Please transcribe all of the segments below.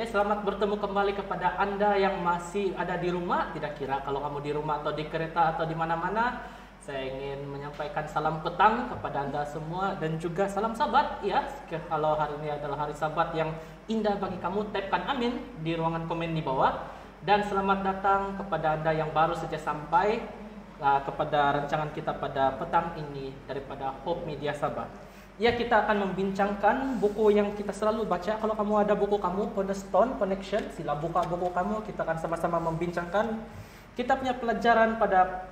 Oke, selamat bertemu kembali kepada Anda yang masih ada di rumah. Tidak kira kalau kamu di rumah atau di kereta atau di mana-mana. Saya ingin menyampaikan salam petang kepada Anda semua dan juga salam Sabat ya. Kalau hari ini adalah hari Sabat yang indah bagi kamu, typekan amin di ruangan komen di bawah. Dan selamat datang kepada Anda yang baru saja sampai kepada rancangan kita pada petang ini daripada Hope Media Sabah. Ya, kita akan membincangkan buku yang kita selalu baca. Kalau kamu ada buku kamu, Cornerstone Connection, sila buka buku kamu. Kita akan sama-sama membincangkan kita punya pelajaran pada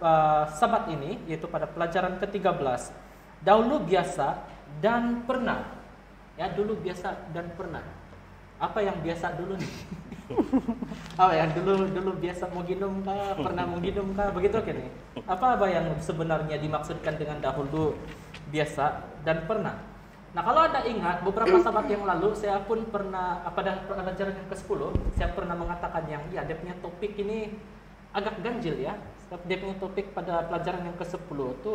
Sabat ini, yaitu pada pelajaran ke-13. Dahulu biasa dan pernah. Ya, dulu biasa dan pernah. Apa yang biasa dulu nih? Apa yang dulu biasa mau ginum kah? Pernah mau ginum kah? Begitu kan nih. Apa yang sebenarnya dimaksudkan dengan dahulu biasa dan pernah? Nah, kalau Anda ingat beberapa Sabat yang lalu saya pun pernah pada pelajaran yang ke-10 saya pernah mengatakan yang ya dia punya topik ini agak ganjil ya. Dia punya topik pada pelajaran yang ke-10 itu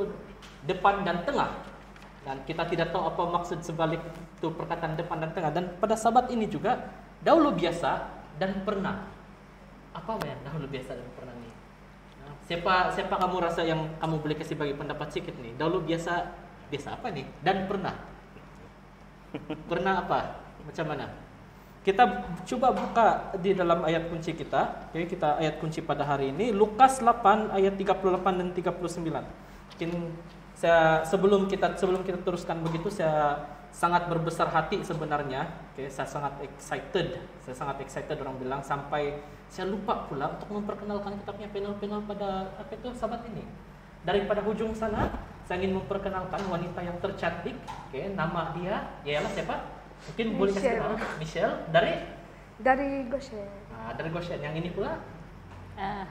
depan dan tengah. Dan kita tidak tahu apa maksud sebalik itu perkataan depan dan tengah. Dan pada Sabat ini juga dahulu biasa dan pernah. Apa yang dahulu biasa dan pernah nih? Nah, siapa kamu rasa yang kamu boleh kasih bagi pendapat sedikit nih? Dahulu biasa apa nih? Dan pernah. Pernah apa? Macam mana? Kita coba buka di dalam ayat kunci kita. Oke, kita ayat kunci pada hari ini Lukas 8 ayat 38 dan 39. Mungkin sebelum kita teruskan begitu, saya sangat berbesar hati sebenarnya. Oke, saya sangat excited orang bilang sampai saya lupa pula untuk memperkenalkan kita punya panel-panel pada Sabat ini. Daripada ujung sana, saya ingin memperkenalkan wanita yang tercantik. Oke, nama dia ialah siapa? Mungkin boleh kasih nama. Michelle dari Goshen. Dari Goshen. Yang ini pula?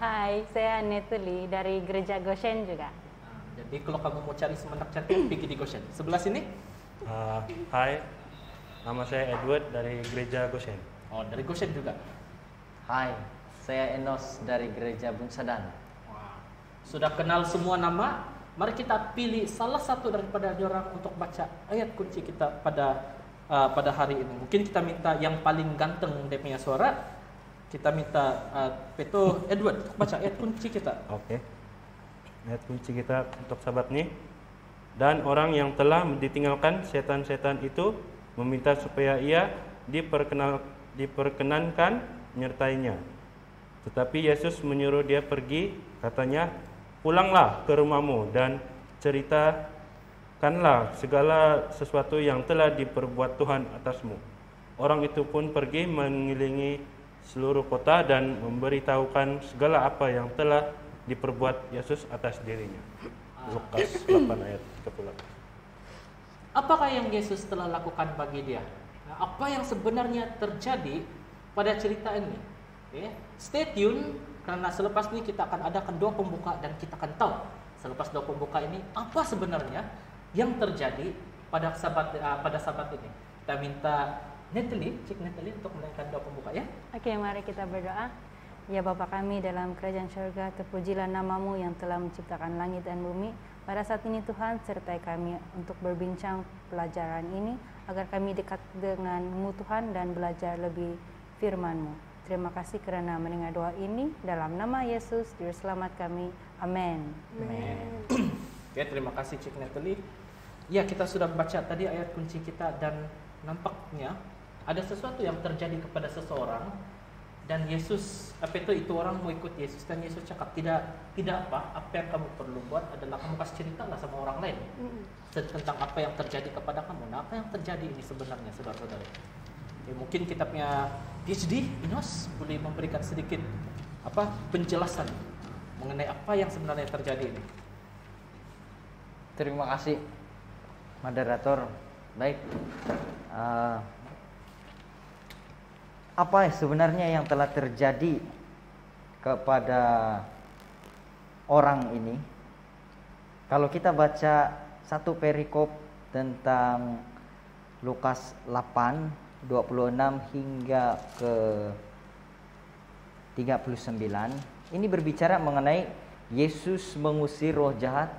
Hai, saya Natalie dari Gereja Goshen juga. Jadi kalau kamu mau cari semenak cantik, pergi di Goshen. Sebelah sini? Hai, nama saya Edward dari Gereja Goshen. Oh, dari Goshen juga. Hai, saya Enos dari Gereja Bungsadan. Sudah kenal semua nama? Mari kita pilih salah satu daripada orang untuk baca ayat kunci kita pada hari ini. Mungkin kita minta yang paling ganteng dia punya suara. Kita minta Edward untuk baca ayat kunci kita. Oke. Ayat kunci kita untuk Sabat nih. Dan orang yang telah ditinggalkan setan-setan itu meminta supaya ia diperkenankan menyertainya. Tetapi Yesus menyuruh dia pergi, katanya, "Pulanglah ke rumahmu dan ceritakanlah segala sesuatu yang telah diperbuat Tuhan atasmu." Orang itu pun pergi mengelilingi seluruh kota dan memberitahukan segala apa yang telah diperbuat Yesus atas dirinya. Lukas 8 ayat 38. Apakah yang Yesus telah lakukan bagi dia? Nah, apa yang sebenarnya terjadi pada cerita ini? Okay. Stay tune karena selepas ini kita akan adakan doa pembuka dan kita akan tahu selepas doa pembuka ini apa sebenarnya yang terjadi pada Sabat ini. Kita minta Natalie untuk menaikkan doa pembuka ya. Oke, mari kita berdoa. Ya Bapa kami dalam kerajaan surga, terpujilah nama-Mu yang telah menciptakan langit dan bumi. Pada saat ini Tuhan, sertai kami untuk berbincang pelajaran ini, agar kami dekat dengan-Mu Tuhan dan belajar lebih firman-Mu. Terima kasih kerana mendengar doa ini. Dalam nama Yesus, Juru Selamat kami. Amin. Oke, terima kasih Cik Natalie. Ya, kita sudah baca tadi ayat kunci kita dan nampaknya ada sesuatu yang terjadi kepada seseorang. Dan Yesus, itu orang mau ikut Yesus dan Yesus cakap tidak apa yang kamu perlu buat adalah kamu kasih ceritalah sama orang lain tentang apa yang terjadi kepada kamu. Nah, apa yang terjadi ini sebenarnya, saudara-saudara? Ya, mungkin kita punya PhD Inos boleh memberikan sedikit penjelasan mengenai apa yang sebenarnya terjadi ini. Terima kasih, moderator. Baik. Apa sebenarnya yang telah terjadi kepada orang ini? Kalau kita baca satu perikop tentang Lukas 8 26 hingga ke 39, ini berbicara mengenai Yesus mengusir roh jahat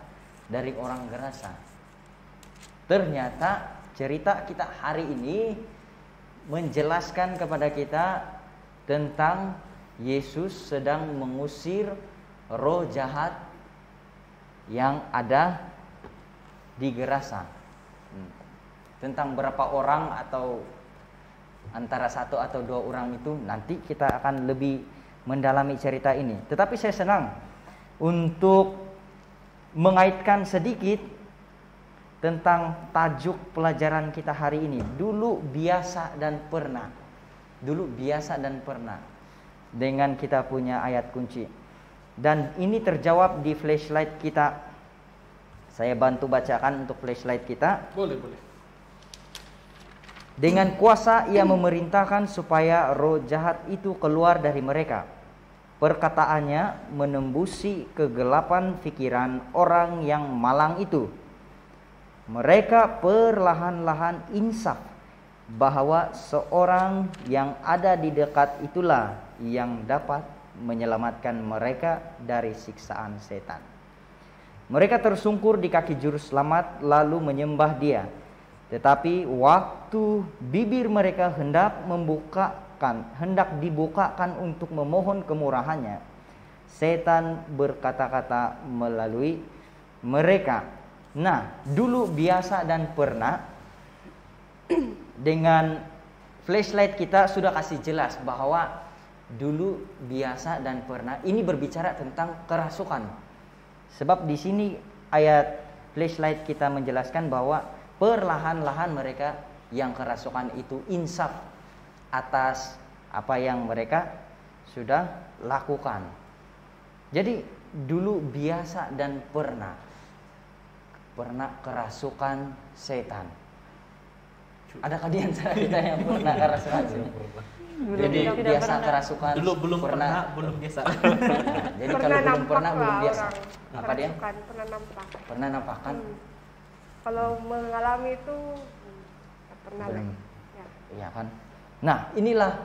dari orang gerasa. Ternyata cerita kita hari ini menjelaskan kepada kita tentang Yesus sedang mengusir roh jahat yang ada di Gerasa. Tentang berapa orang atau antara 1 atau 2 orang itu nanti kita akan lebih mendalami cerita ini. Tetapi saya senang untuk mengaitkan sedikit tentang tajuk pelajaran kita hari ini. Dulu, biasa, dan pernah. Dulu, biasa, dan pernah. Dengan kita punya ayat kunci. Dan ini terjawab di flashlight kita. Saya bantu bacakan untuk flashlight kita. Boleh. Dengan kuasa ia memerintahkan supaya roh jahat itu keluar dari mereka. Perkataannya menembusi kegelapan pikiran orang yang malang itu. Mereka perlahan-lahan insaf bahwa seorang yang ada di dekat itulah yang dapat menyelamatkan mereka dari siksaan setan. Mereka tersungkur di kaki juru selamat lalu menyembah dia. Tetapi waktu bibir mereka hendak dibukakan untuk memohon kemurahannya, setan berkata-kata melalui mereka. Nah, dulu, biasa, dan pernah. Dengan flashlight kita sudah kasih jelas bahwa dulu, biasa, dan pernah ini berbicara tentang kerasukan. Sebab di sini ayat flashlight kita menjelaskan bahwa perlahan-lahan mereka yang kerasukan itu insaf atas apa yang mereka sudah lakukan. Jadi dulu, biasa, dan pernah kerasukan setan. Adakah di antara kita yang pernah kerasukan? Jadi biasa kerasukan. Dulu belum pernah, belum biasa. Nah, jadi kalau belum pernah, belum biasa. Apa dia? Pernah nampak. Pernah nampakkan? Kalau mengalami itu pernah. Ya. Iya kan? Nah, inilah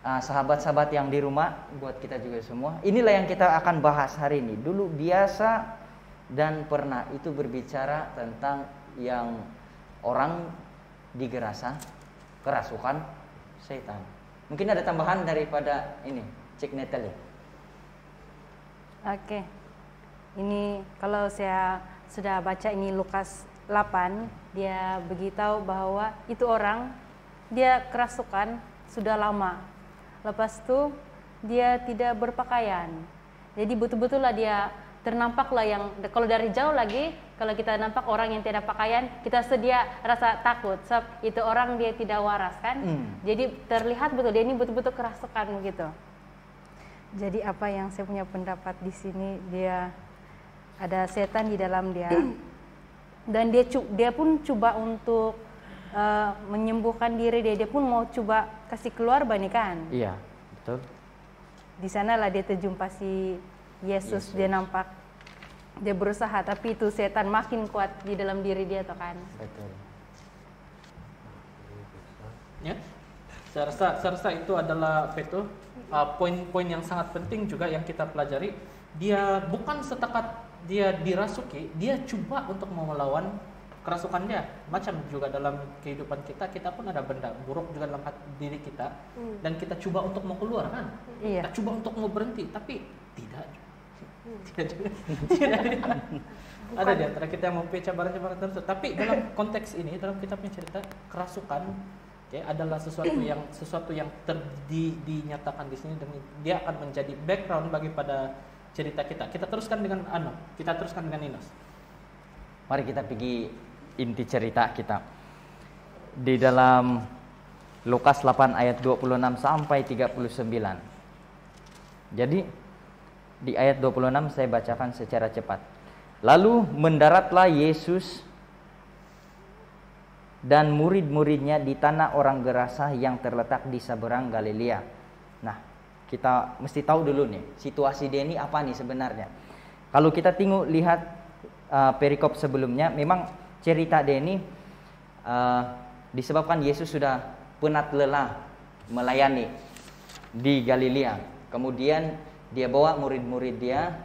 sahabat-sahabat yang di rumah, buat kita juga semua. Inilah yang kita akan bahas hari ini. Dulu, biasa, dan pernah itu berbicara tentang yang orang di Gerasa kerasukan setan. Mungkin ada tambahan daripada ini, Cik Natalie. Oke. Ini kalau saya sudah baca ini Lukas 8, dia beritahu bahwa itu orang dia kerasukan sudah lama. Lepas itu dia tidak berpakaian. Jadi betul-betul lah dia ternampaklah yang kalau dari jauh lagi kalau kita nampak orang yang tidak pakaian kita sedia rasa takut sebab itu orang dia tidak waras kan. Jadi terlihat betul dia ini betul-betul kerasukan begitu. Jadi apa yang saya punya pendapat di sini, dia ada setan di dalam dia dan dia pun coba untuk menyembuhkan diri dia pun mau coba kasih keluar kan. Iya, betul. Di sanalah dia terjumpa si Yesus. Dia nampak, dia berusaha, tapi itu setan makin kuat di dalam diri dia tuh kan. Betul. Ya, saya rasa itu adalah poin-poin yang sangat penting juga yang kita pelajari. Dia bukan setakat dia dirasuki, dia coba untuk melawan kerasukan dia. Macam juga dalam kehidupan kita pun ada benda buruk juga dalam diri kita dan kita coba untuk mau keluar kan. Kita coba untuk mau berhenti, tapi tidak. Tidak. Ada di antara kita yang mempunyai cabaran-cabaran tertentu. Tapi dalam konteks ini, dalam kita punya cerita, kerasukan adalah sesuatu yang dinyatakan di sini dan dia akan menjadi background bagi pada cerita kita. Kita teruskan dengan Inos. Mari kita pergi inti cerita kita. Di dalam Lukas 8 ayat 26 sampai 39. Jadi di ayat 26 saya bacakan secara cepat. Lalu mendaratlah Yesus dan murid-muridnya di tanah orang Gerasa yang terletak di seberang Galilea. Nah, kita mesti tahu dulu nih, situasi dia ini apa nih sebenarnya. Kalau kita lihat perikop sebelumnya, memang cerita dia ini disebabkan Yesus sudah penat lelah melayani di Galilea. Kemudian dia bawa murid-murid dia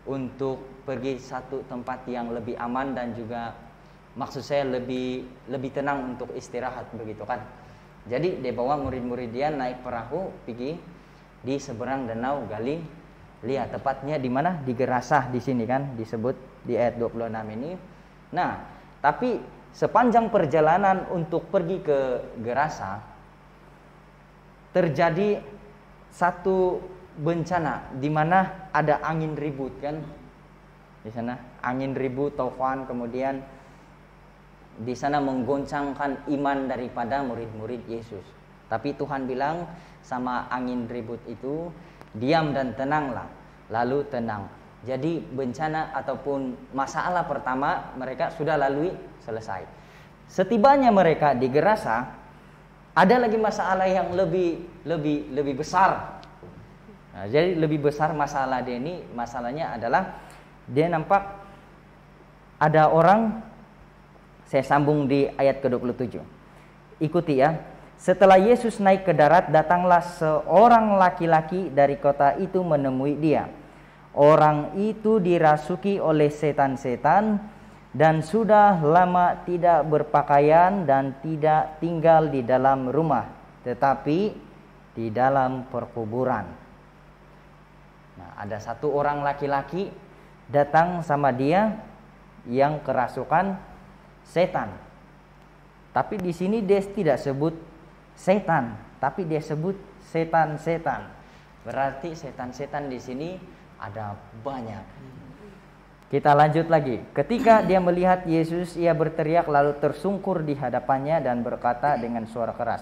untuk pergi satu tempat yang lebih aman dan juga maksud saya lebih tenang untuk istirahat begitu kan. Jadi dia bawa murid-murid dia naik perahu pergi di seberang danau Galilea, tepatnya di mana? Di Gerasa di sini kan disebut di ayat 26 ini. Nah, tapi sepanjang perjalanan untuk pergi ke Gerasa terjadi satu bencana di mana ada angin ribut kan? Di sana angin ribut, taufan, kemudian di sana menggoncangkan iman daripada murid-murid Yesus. Tapi Tuhan bilang sama angin ribut itu, diam dan tenanglah. Lalu tenang. Jadi bencana ataupun masalah pertama mereka sudah lalui, selesai. Setibanya mereka di Gerasa, ada lagi masalah yang lebih besar. Nah, jadi lebih besar masalah dia ini, masalahnya adalah dia nampak ada orang. Saya sambung di ayat ke-27. Ikuti ya. Setelah Yesus naik ke darat, datanglah seorang laki-laki dari kota itu menemui dia. Orang itu dirasuki oleh setan-setan dan sudah lama tidak berpakaian dan tidak tinggal di dalam rumah, tetapi di dalam perkuburan. Nah, ada satu orang laki-laki datang sama dia yang kerasukan setan. Tapi di sini dia tidak sebut setan, tapi dia sebut setan-setan. Berarti setan-setan di sini ada banyak. Kita lanjut lagi. Ketika dia melihat Yesus, ia berteriak lalu tersungkur di hadapannya dan berkata dengan suara keras,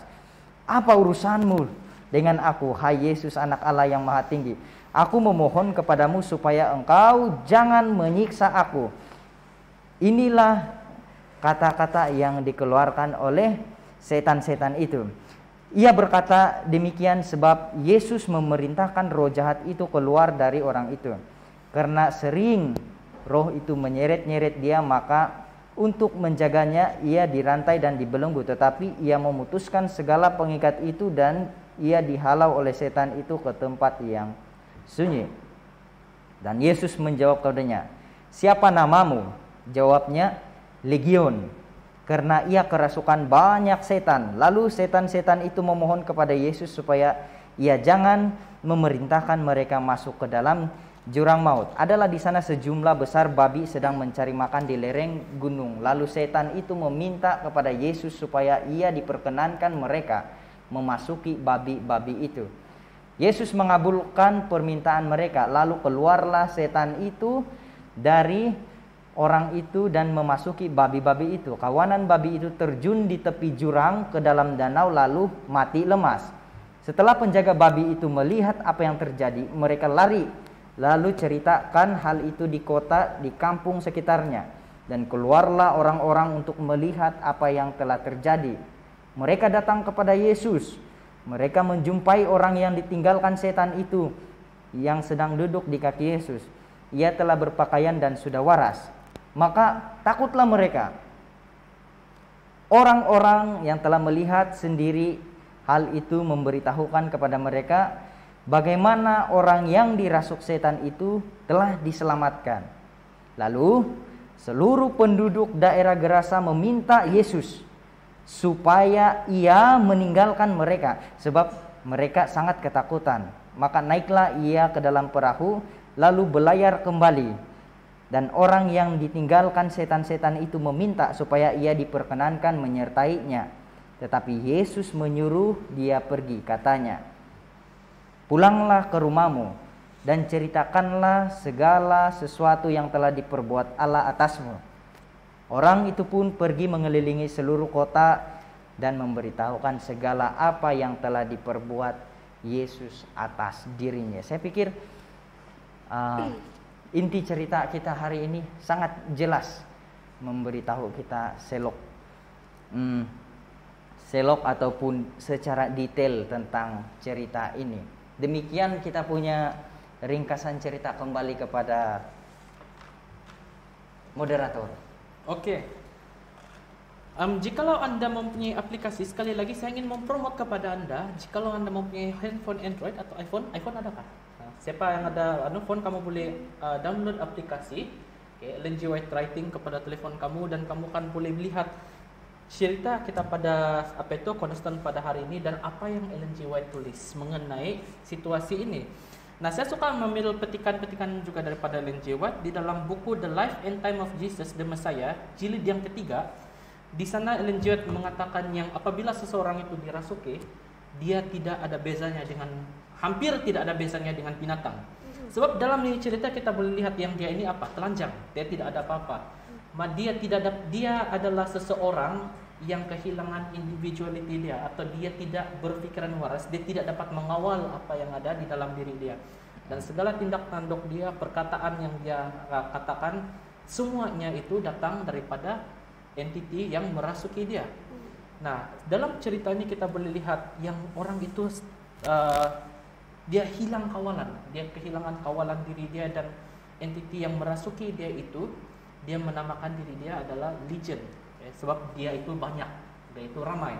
"Apa urusanmu dengan aku, hai Yesus anak Allah yang maha tinggi? Aku memohon kepadamu supaya engkau jangan menyiksa aku." Inilah kata-kata yang dikeluarkan oleh setan-setan itu. Ia berkata demikian sebab Yesus memerintahkan roh jahat itu keluar dari orang itu. Karena sering roh itu menyeret-nyeret dia, maka untuk menjaganya ia dirantai dan dibelenggu. Tetapi ia memutuskan segala pengikat itu dan ia dihalau oleh setan itu ke tempat yang sunyi. Dan Yesus menjawab kepadanya, "Siapa namamu?" Jawabnya, "Legion," karena ia kerasukan banyak setan. Lalu setan-setan itu memohon kepada Yesus supaya ia jangan memerintahkan mereka masuk ke dalam jurang maut. Adalah di sana sejumlah besar babi sedang mencari makan di lereng gunung. Lalu setan itu meminta kepada Yesus supaya ia diperkenankan mereka memasuki babi-babi itu. Yesus mengabulkan permintaan mereka. Lalu keluarlah setan itu dari orang itu dan memasuki babi-babi itu. Kawanan babi itu terjun di tepi jurang ke dalam danau lalu mati lemas. Setelah penjaga babi itu melihat apa yang terjadi, mereka lari lalu ceritakan hal itu di kota, di kampung sekitarnya. Dan keluarlah orang-orang untuk melihat apa yang telah terjadi. Mereka datang kepada Yesus. Mereka menjumpai orang yang ditinggalkan setan itu yang sedang duduk di kaki Yesus. Ia telah berpakaian dan sudah waras. Maka takutlah mereka. Orang-orang yang telah melihat sendiri hal itu memberitahukan kepada mereka bagaimana orang yang dirasuk setan itu telah diselamatkan. Lalu seluruh penduduk daerah Gerasa meminta Yesus supaya ia meninggalkan mereka sebab mereka sangat ketakutan. Maka naiklah ia ke dalam perahu lalu berlayar kembali. Dan orang yang ditinggalkan setan-setan itu meminta supaya ia diperkenankan menyertainya. Tetapi Yesus menyuruh dia pergi, katanya, "Pulanglah ke rumahmu dan ceritakanlah segala sesuatu yang telah diperbuat Allah atasmu." Orang itu pun pergi mengelilingi seluruh kota dan memberitahukan segala apa yang telah diperbuat Yesus atas dirinya. Saya pikir inti cerita kita hari ini sangat jelas memberitahu kita selok ataupun secara detail tentang cerita ini. Demikian kita punya ringkasan cerita. Kembali kepada moderator. Oke. Jikalau Anda mempunyai aplikasi, sekali lagi saya ingin mempromot kepada Anda, jikalau Anda mempunyai handphone Android atau iPhone adakah? Siapa yang ada phone, kamu boleh download aplikasi Ellen G. White Writing kepada telefon kamu dan kamu kan boleh melihat cerita kita pada apa itu konstan pada hari ini dan apa yang Ellen G. White tulis mengenai situasi ini. Nah, saya suka mengambil petikan-petikan juga daripada Ellen G. White di dalam buku The Life and Time of Jesus the Messiah, jilid yang ketiga. Di sana Ellen G. White mengatakan yang apabila seseorang itu dirasuki, dia tidak ada bezanya dengan, hampir tidak ada bezanya dengan binatang. Sebab dalam ini cerita kita boleh lihat yang dia ini apa? Telanjang, dia tidak ada apa-apa. Dia adalah seseorang yang kehilangan individuality dia, atau dia tidak berpikiran waras, dia tidak dapat mengawal apa yang ada di dalam diri dia. Dan segala tindak tanduk dia, perkataan yang dia katakan, semuanya itu datang daripada entiti yang merasuki dia. Nah, dalam cerita ini kita boleh lihat yang orang itu dia hilang kawalan, dia kehilangan kawalan diri dia, dan entiti yang merasuki dia itu, dia menamakan diri dia adalah Legion, sebab dia itu banyak, dia itu ramai.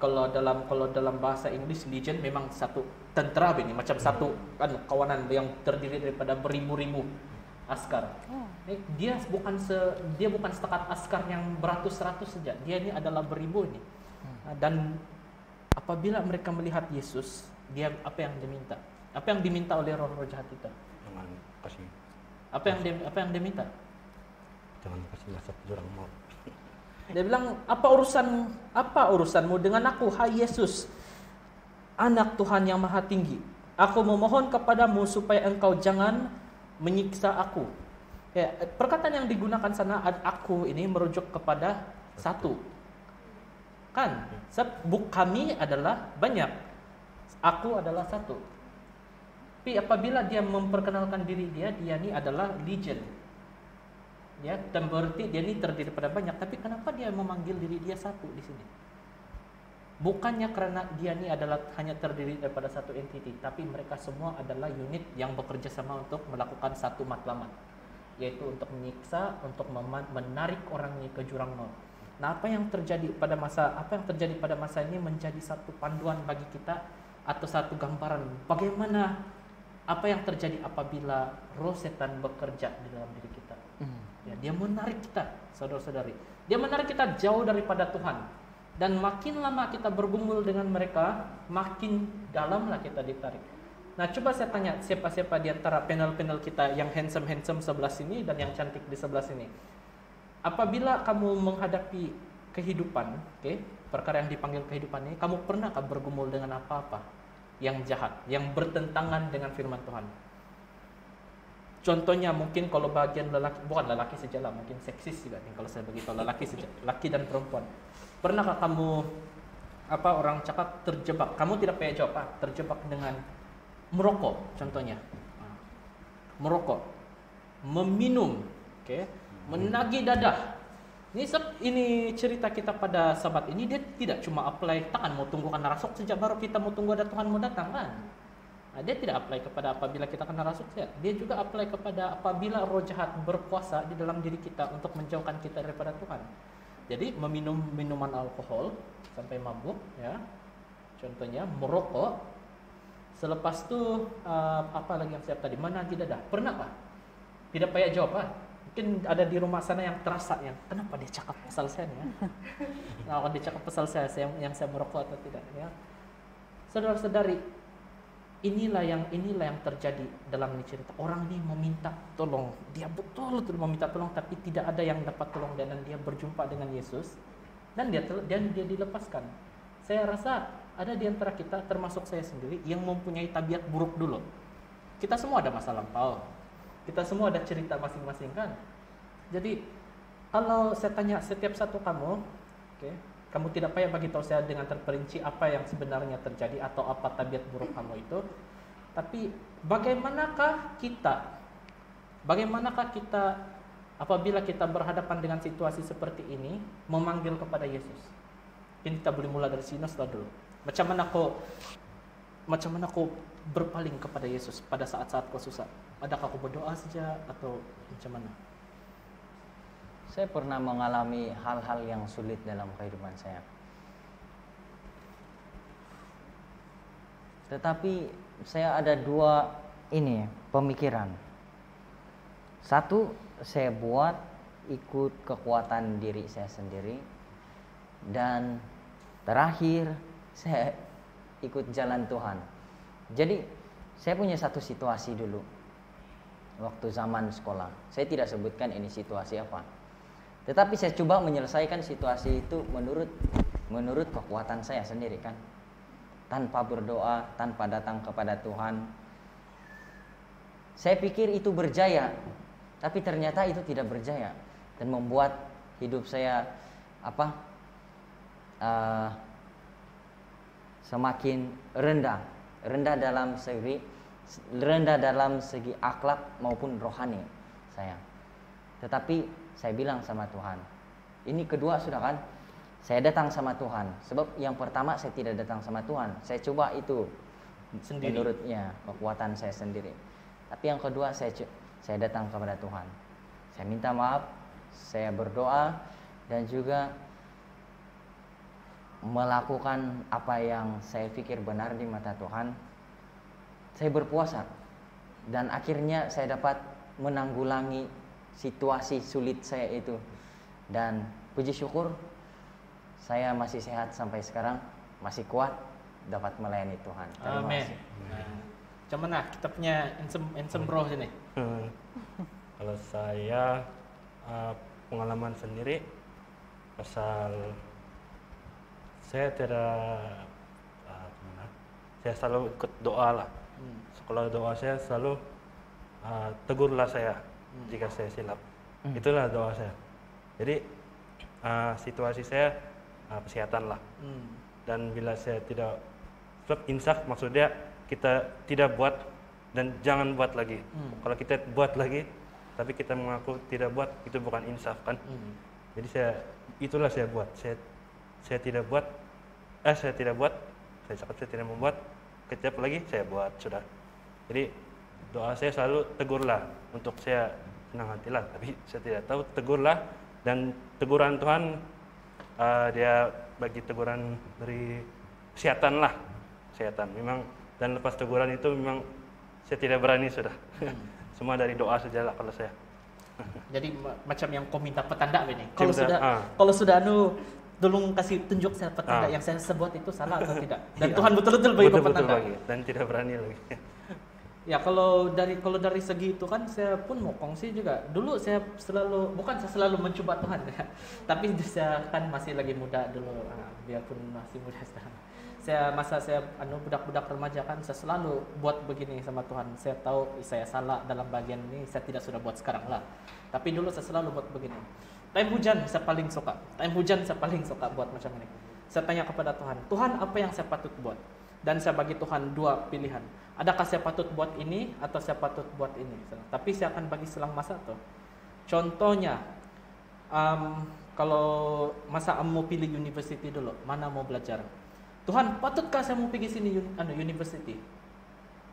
Kalau dalam bahasa Inggris, Legion memang satu tentera ini, macam satu kan kawanan yang terdiri daripada beribu-ribu askar. Dia bukan setakat askar yang beratus-ratus saja, dia ini adalah beribu ini. Dan apabila mereka melihat Yesus, dia apa yang diminta? Apa yang diminta oleh roh-roh jahat itu? Jangan kasih. Apa yang dia minta? Jangan kasih masuk jurang maut. Dia bilang, apa urusanmu dengan aku, hai Yesus, anak Tuhan yang Maha Tinggi? Aku memohon kepadamu supaya engkau jangan menyiksa aku. Ya, perkataan yang digunakan sana aku ini merujuk kepada satu. Kan? Sebab kami adalah banyak. Aku adalah satu. Tapi apabila dia memperkenalkan diri dia ini adalah Legion. Ya, dan berarti dia ini terdiri pada banyak. Tapi kenapa dia memanggil diri dia satu di sini? Bukannya karena dia ini adalah hanya terdiri daripada satu entiti, tapi mereka semua adalah unit yang bekerja sama untuk melakukan satu matlamat, yaitu untuk menyiksa, untuk menarik orang ini ke jurang maut. Nah, apa yang terjadi pada masa ini menjadi satu panduan bagi kita, atau satu gambaran bagaimana apa yang terjadi apabila roh setan bekerja di dalam diri kita. Ya, dia menarik kita, saudara-saudari. Dia menarik kita jauh daripada Tuhan. Dan makin lama kita bergumul dengan mereka, makin dalamlah kita ditarik. Nah, coba saya tanya siapa-siapa di antara panel-panel kita yang handsome-handsome sebelah sini dan yang cantik di sebelah sini. Apabila kamu menghadapi kehidupan, perkara yang dipanggil kehidupan ini, kamu pernahkah bergumul dengan apa-apa yang jahat, yang bertentangan dengan firman Tuhan? Contohnya mungkin kalau bagian lelaki, bukan lelaki saja lah, mungkin seksis juga nih kalau saya begitu, lelaki saja, laki dan perempuan. Pernahkah kamu orang cakap terjebak, kamu tidak payah jawab, terjebak dengan merokok contohnya. Merokok, meminum, menagih dadah. Ini cerita kita pada sahabat ini, dia tidak cuma apply takkan mau tunggu kena rasuk sejak baru kita mau tunggu ada Tuhan mau datang kan. Nah, dia tidak apply kepada apabila kita kena rasuk saja. Dia juga apply kepada apabila roh jahat berkuasa di dalam diri kita untuk menjauhkan kita daripada Tuhan. Jadi meminum minuman alkohol sampai mabuk, ya. Contohnya merokok. Selepas itu apa lagi yang siap tadi? Menagih dadah. Pernah Pak? Tidak payah jawab Pak. Mungkin ada di rumah sana yang terasa yang kenapa dia cakap pasal saya ya? Nah, kalau dia cakap pasal saya yang saya merokok atau tidak ya. Saudara-saudari, inilah yang terjadi dalam ini cerita. Orang ini meminta tolong, dia betul meminta tolong, tapi tidak ada yang dapat tolong dia, dan dia berjumpa dengan Yesus dan dia dilepaskan. Saya rasa ada di antara kita, termasuk saya sendiri, yang mempunyai tabiat buruk dulu. Kita semua ada masa lampau, kita semua ada cerita masing-masing kan. Jadi kalau saya tanya setiap satu kamu, kamu tidak payah bagi tahu saya dengan terperinci apa yang sebenarnya terjadi atau apa tabiat buruk kamu itu. Tapi bagaimanakah kita apabila kita berhadapan dengan situasi seperti ini memanggil kepada Yesus? Mungkin kita boleh mulai dari sini setelah dulu. Macam mana kau berpaling kepada Yesus pada saat-saat kau susah? Adakah kau berdoa saja atau macam mana? Saya pernah mengalami hal-hal yang sulit dalam kehidupan saya. Tetapi saya ada dua pemikiran. Satu, saya buat ikut kekuatan diri saya sendiri. Dan terakhir saya ikut jalan Tuhan. Jadi saya punya satu situasi dulu waktu zaman sekolah. Saya tidak sebutkan ini situasi apa, tetapi saya coba menyelesaikan situasi itu menurut kekuatan saya sendiri kan, tanpa berdoa, tanpa datang kepada Tuhan. Saya pikir itu berjaya, tapi ternyata itu tidak berjaya dan membuat hidup saya semakin rendah dalam segi akhlak maupun rohani saya. Tetapi saya bilang sama Tuhan, ini kedua sudah kan, saya datang sama Tuhan. Sebab yang pertama saya tidak datang sama Tuhan, saya coba itu sendiri, menurutnya kekuatan saya sendiri. Tapi yang kedua saya datang kepada Tuhan, saya minta maaf, saya berdoa, dan juga melakukan apa yang saya pikir benar di mata Tuhan. Saya berpuasa dan akhirnya saya dapat menanggulangi situasi sulit saya itu, dan puji syukur saya masih sehat sampai sekarang, masih kuat dapat melayani Tuhan. Terima kasih. Macam mana kita punya handsome bro sini? Kalau saya pengalaman sendiri, pasal saya tidak saya selalu ikut doa lah. Kalau doa saya selalu tegurlah saya jika saya silap. Itulah doa saya. Jadi situasi saya kesehatan lah. Dan bila saya tidak insaf, maksudnya kita tidak buat dan jangan buat lagi. Kalau kita buat lagi tapi kita mengaku tidak buat, itu bukan insaf kan. Jadi itulah saya buat. Saya tidak buat, saya cakap saya tidak membuat, kejap lagi saya buat sudah. Jadi doa saya selalu tegurlah, untuk saya senang hatilah, tapi saya tidak tahu tegurlah, dan teguran Tuhan dia bagi teguran dari kesehatan lah, kesehatan memang, dan lepas teguran itu memang saya tidak berani sudah. Semua dari doa sajalah kalau saya. Jadi macam yang kau minta petanda ini. Kalau sudah tolong kasih tunjuk saya petanda yang saya sebut itu salah atau tidak. Dan Tuhan betul-betul bagi petanda. Dan tidak berani lagi. Ya kalau dari segi itu kan saya pun mau kongsi juga. Dulu saya selalu mencoba Tuhan ya. Tapi saya kan masih lagi muda dulu. Biarpun masih muda sekarang. Saya budak-budak remaja kan, saya selalu buat begini sama Tuhan. Saya tahu saya salah dalam bagian ini, saya tidak sudah buat sekarang lah. Tapi dulu saya selalu buat begini. Time hujan saya paling suka buat macam ini. Saya tanya kepada Tuhan, Tuhan apa yang saya patut buat? Dan saya bagi Tuhan dua pilihan. Adakah saya patut buat ini atau saya patut buat ini? Tapi saya akan bagi selang masa tuh. Contohnya, kalau masa mau pilih university dulu, mana mau belajar? Tuhan, patutkah saya mau pergi sini university?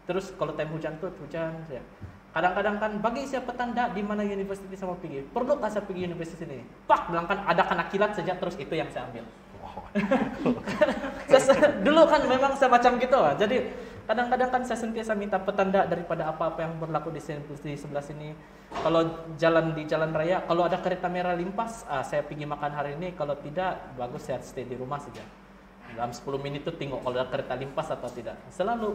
Terus kalau time hujan tuh hujan saya. Kadang-kadang kan bagi saya petanda di mana university saya mau pergi. Perlukah saya pergi university ini? Pak, bilang kan ada kena kilat saja, terus itu yang saya ambil. Dulu kan memang saya macam gitu lah. Jadi kadang-kadang kan saya sentiasa minta petanda daripada apa-apa yang berlaku di sebelah sini. Kalau di jalan raya, kalau ada kereta merah limpas, saya pergi makan hari ini. Kalau tidak, bagus saya stay di rumah saja. Dalam 10 menit itu tengok kalau ada kereta limpas atau tidak. Selalu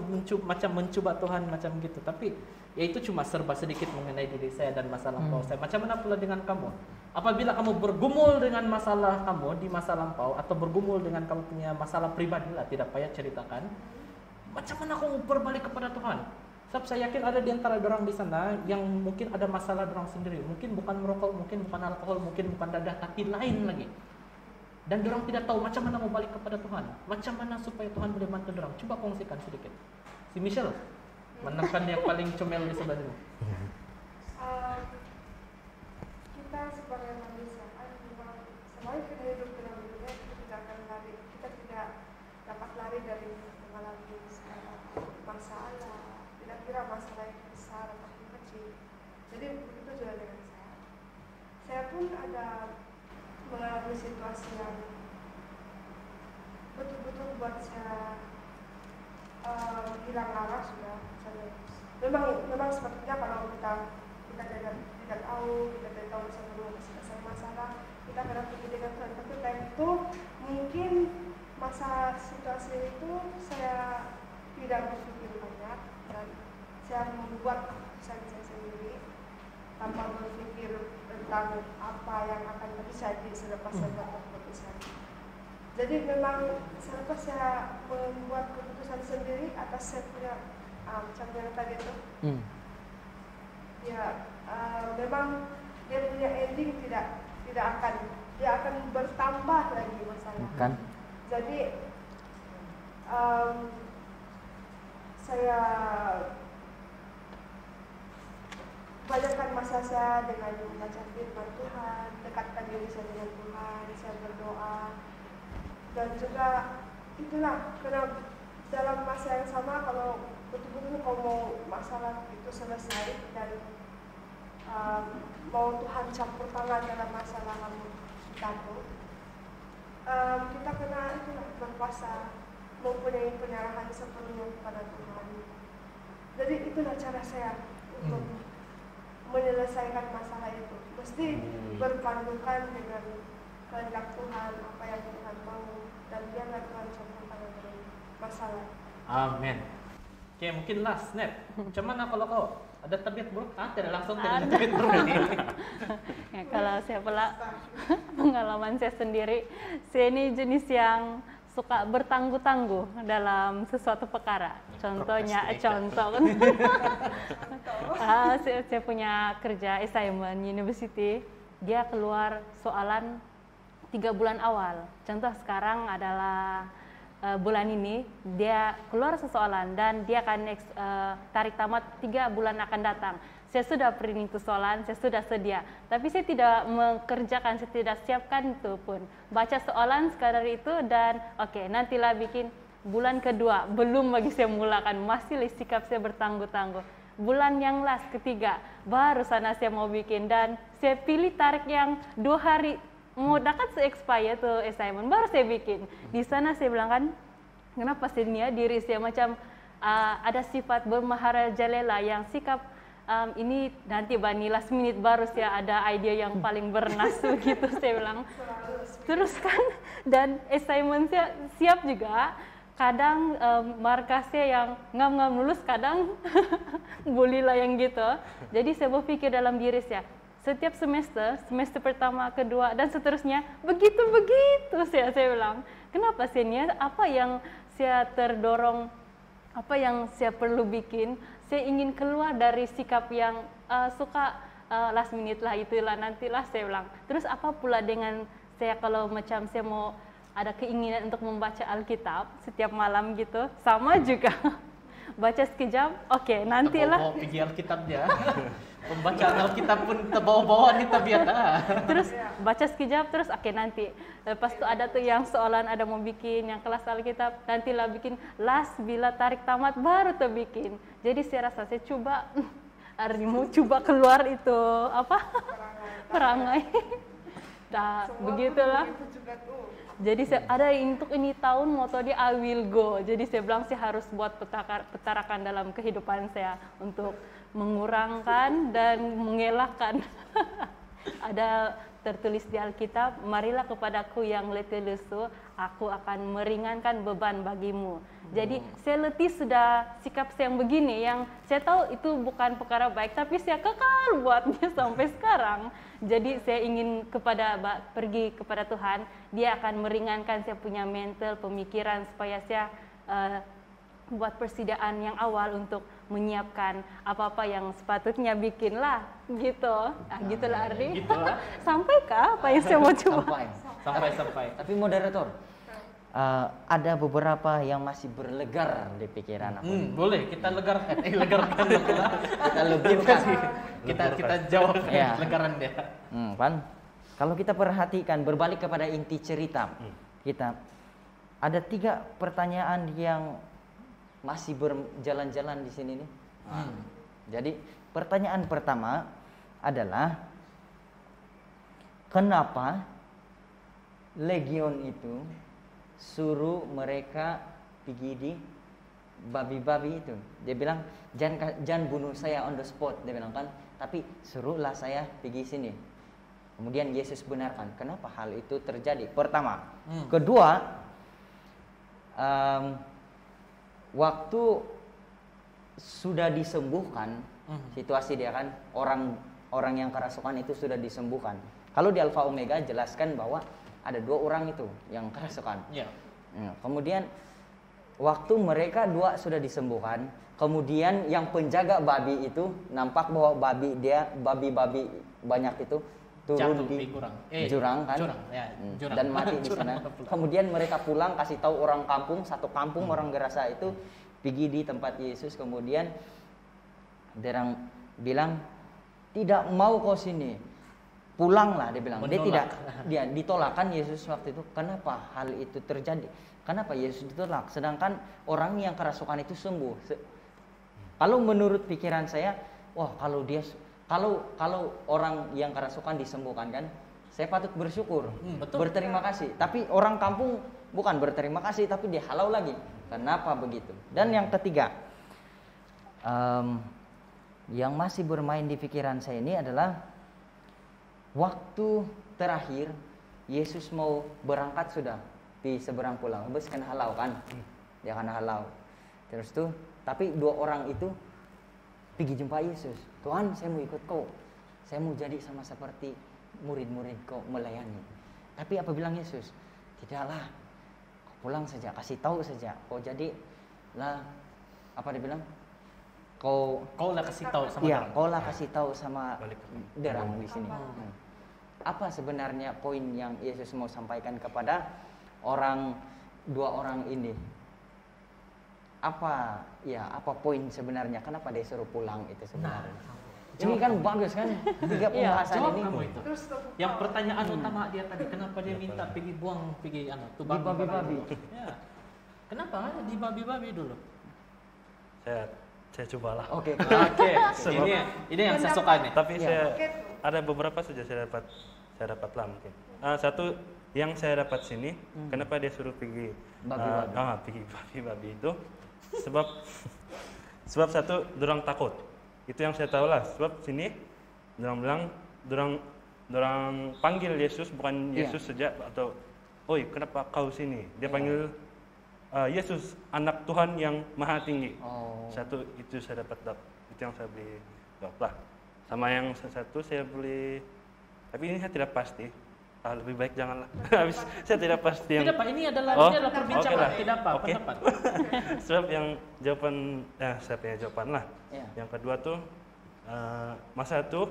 mencoba Tuhan macam gitu. Tapi ya itu cuma serba sedikit mengenai diri saya dan masa lampau saya. Macam mana pula dengan kamu? Apabila kamu bergumul dengan masalah kamu di masa lampau, atau bergumul dengan kamu punya masalah pribadi lah, tidak payah ceritakan. Macam mana kamu berbalik kepada Tuhan? Sebab saya yakin ada di antara orang di sana yang mungkin ada masalah orang sendiri. Mungkin bukan merokok, mungkin bukan alkohol, mungkin bukan dadah, tapi lain lagi. Dan orang tidak tahu macam mana mau balik kepada Tuhan. Macam mana supaya Tuhan boleh bantu orang. Coba kongsikan sedikit. Si Michelle, menekan yang paling comel di sebelah sini. Kita sebagai manusia kan memang selain kita hidup dalam dunia, kita tidak akan lari. Kita tidak dapat lari dari mengalami masalah. Tidak kira masalah yang besar atau kecil. Jadi begitu juga dengan saya. Saya pun ada mengalami situasi yang betul-betul buat saya hilang arah sudah. Memang sepertinya kalau kita tidak tahu, kita tidak tahu bersama selesai masalah, kita kadang pergi dengan Tuhan. Tapi time itu tentang apa yang akan terjadi selepas saya buat keputusan. Jadi memang selepas saya membuat keputusan sendiri atas saya punya macam yang tadi itu, ya memang dia punya ending tidak akan, dia akan bertambah lagi masalah. Kan? Jadi saya banyakkan masa saya dengan membaca firman Tuhan, dekatkan diri saya dengan Tuhan, saya berdoa, dan juga itulah karena dalam masa yang sama kalau betul-betul kau mau masalah itu selesai dan mau Tuhan campur tangan dalam masalah kamu kita kena itulah berpuasa, mempunyai penyerahan sepenuhnya kepada Tuhan. Jadi itulah cara saya untuk menyelesaikan masalah itu. Mesti berpandukan dengan kehendak Tuhan, apa yang Tuhan mau, dan biarlah Tuhan campur tangan dalam masalah. Amin. Oke, mungkin last Nep. Macam mana kalau kau ada tabiat buruk? Tidak langsung tidak ada tabiat buruk ini. Ya, kalau saya pula pengalaman saya sendiri, saya ini jenis yang suka bertangguh-tangguh dalam sesuatu perkara. Contohnya, saya punya kerja assignment university, dia keluar soalan 3 bulan awal. Contoh sekarang adalah bulan ini dia keluar soalan dan dia akan tarik tamat 3 bulan akan datang. Saya sudah printing itu soalan, saya sudah sedia, tapi saya tidak mengerjakan, saya tidak siapkan itu pun. Baca soalan sekadar itu dan oke, nantilah bikin. Bulan kedua belum bagi saya mulakan, masih sikap saya bertangguh-tangguh. Bulan yang last ketiga baru sana saya mau bikin dan saya pilih tarik yang 2 hari mau dekat se-expire tuh assignment baru saya bikin. Di sana saya bilang kan, kenapa sih diri saya macam ada sifat bermaharajalela yang sikap ini nanti bani last minute baru saya ada ide yang paling bernasu gitu saya bilang. Terus kan dan assignment saya siap juga. Kadang markasnya yang ngam-ngam lulus, kadang bulilah yang gitu. Jadi saya berpikir dalam diri saya, setiap semester pertama, kedua, dan seterusnya, begitu saya bilang, kenapa sih ini? Apa yang saya terdorong, apa yang saya perlu bikin? Saya ingin keluar dari sikap yang suka last minute lah, itulah nantilah saya bilang. Terus apa pula dengan saya kalau macam saya mau ada keinginan untuk membaca Alkitab setiap malam gitu, sama juga. Baca sekejap, oke, nantilah. Mau pergi Alkitabnya. Pembacaan Alkitab pun terbawa-bawa nih tabiat. Terus baca sekejap, terus oke nanti. Lepas itu ada tuh yang soalan ada mau bikin, yang kelas Alkitab, nantilah bikin. Last bila tarik tamat baru tuh bikin. Jadi saya rasa saya coba, Arimu coba keluar itu apa? Perangai. Nah, begitulah. Jadi saya ada untuk ini tahun moto dia I will go. Jadi saya bilang saya harus buat petarakan dalam kehidupan saya untuk mengurangkan dan mengelakkan. Ada tertulis di Alkitab, marilah kepadaku yang letih lesu, aku akan meringankan beban bagimu. Jadi saya letih sudah sikap saya yang begini, yang saya tahu itu bukan perkara baik, tapi saya kekal buatnya sampai sekarang. Jadi saya ingin pergi kepada Tuhan, dia akan meringankan saya punya mental, pemikiran supaya saya buat persediaan yang awal untuk menyiapkan apa-apa yang sepatutnya bikin lah, gitu. Gitulah Ardi. Gitulah. Sampaikah apa yang saya mau coba? Sampai. Tapi moderator, ada beberapa yang masih berlegar di pikiran aku. Boleh kita legarkan lah. Kita lebihkan. Kita jawab Ya. legaran dia. Kan? Kalau kita perhatikan, berbalik kepada inti cerita, kita ada 3 pertanyaan yang masih berjalan-jalan di sini nih. Jadi pertanyaan pertama adalah kenapa legion itu suruh mereka pergi di babi-babi itu? Dia bilang jangan bunuh saya on the spot, dia bilang kan, tapi suruhlah saya pergi sini. Kemudian Yesus benarkan kenapa hal itu terjadi. Pertama, kedua, waktu sudah disembuhkan situasi dia kan, orang yang kerasukan itu sudah disembuhkan. Kalau di Alfa Omega jelaskan bahwa ada 2 orang itu yang kerasukan. Ya. Kemudian waktu mereka 2 sudah disembuhkan, kemudian yang penjaga babi itu nampak bahwa babi banyak itu turun Jatuh di jurang kan? jurang, Ya, jurang. dan mati di sana. Kemudian mereka pulang kasih tahu orang kampung, satu kampung orang Gerasa itu pergi di tempat Yesus. Kemudian dia bilang, tidak mau kau sini, pulanglah, dia bilang. Dia ditolakkan Yesus waktu itu. Kenapa hal itu terjadi? Kenapa Yesus ditolak? Sedangkan orang yang kerasukan itu sembuh. Kalau menurut pikiran saya, wah kalau orang yang kerasukan disembuhkan kan, saya patut bersyukur, berterima kasih. Tapi orang kampung bukan berterima kasih, tapi dia halau lagi. Kenapa begitu? Dan yang ketiga, yang masih bermain di pikiran saya ini adalah waktu terakhir Yesus mau berangkat sudah di seberang pulau, bus kena halau kan, dia kena halau. Terus tuh, tapi 2 orang itu pergi jumpa Yesus. Tuhan, saya mau ikut kau. Saya mau jadi sama seperti murid-murid kau, melayani. Tapi apa bilang Yesus? Tidaklah. Kau pulang saja, kasih tahu saja. Kau jadilah, apa dia bilang? Kau lah kasih tahu sama iya, orang. kau lah kasih tahu sama derang di sini. Apa sebenarnya poin yang Yesus mau sampaikan kepada 2 orang ini? Apa poin sebenarnya? Kenapa dia suruh pulang itu sebenarnya? Ini kan bagus kan 3 pembahasan Jawab ini. kamu itu. Yang pertanyaan utama dia tadi, kenapa dia minta pergi tuh babi-babi? Ya. Kenapa? Di babi-babi dulu. Saya cobalah. Oke. Ini yang saya suka nih. Tapi saya ada beberapa saja saya dapat lah mungkin. Satu yang saya dapat sini, kenapa dia suruh pergi babi-babi itu? Sebab satu, dorang takut. Itu yang saya tahu lah. Sebab sini dorang bilang, dorang panggil Yesus, bukan Yesus saja atau, oi kenapa kau sini? Dia panggil Yesus, anak Tuhan yang maha tinggi. Satu itu saya dapat, itu yang saya beli jawab lah. Sama yang satu saya beli, tapi ini saya tidak pasti. Lebih baik janganlah. Habis saya tidak pasti yang. Tidak Pak, ini adalah perbincangan, tidak apa pendapat. Sebab yang jawaban, saya punya jawaban lah. Yang kedua tuh masa itu,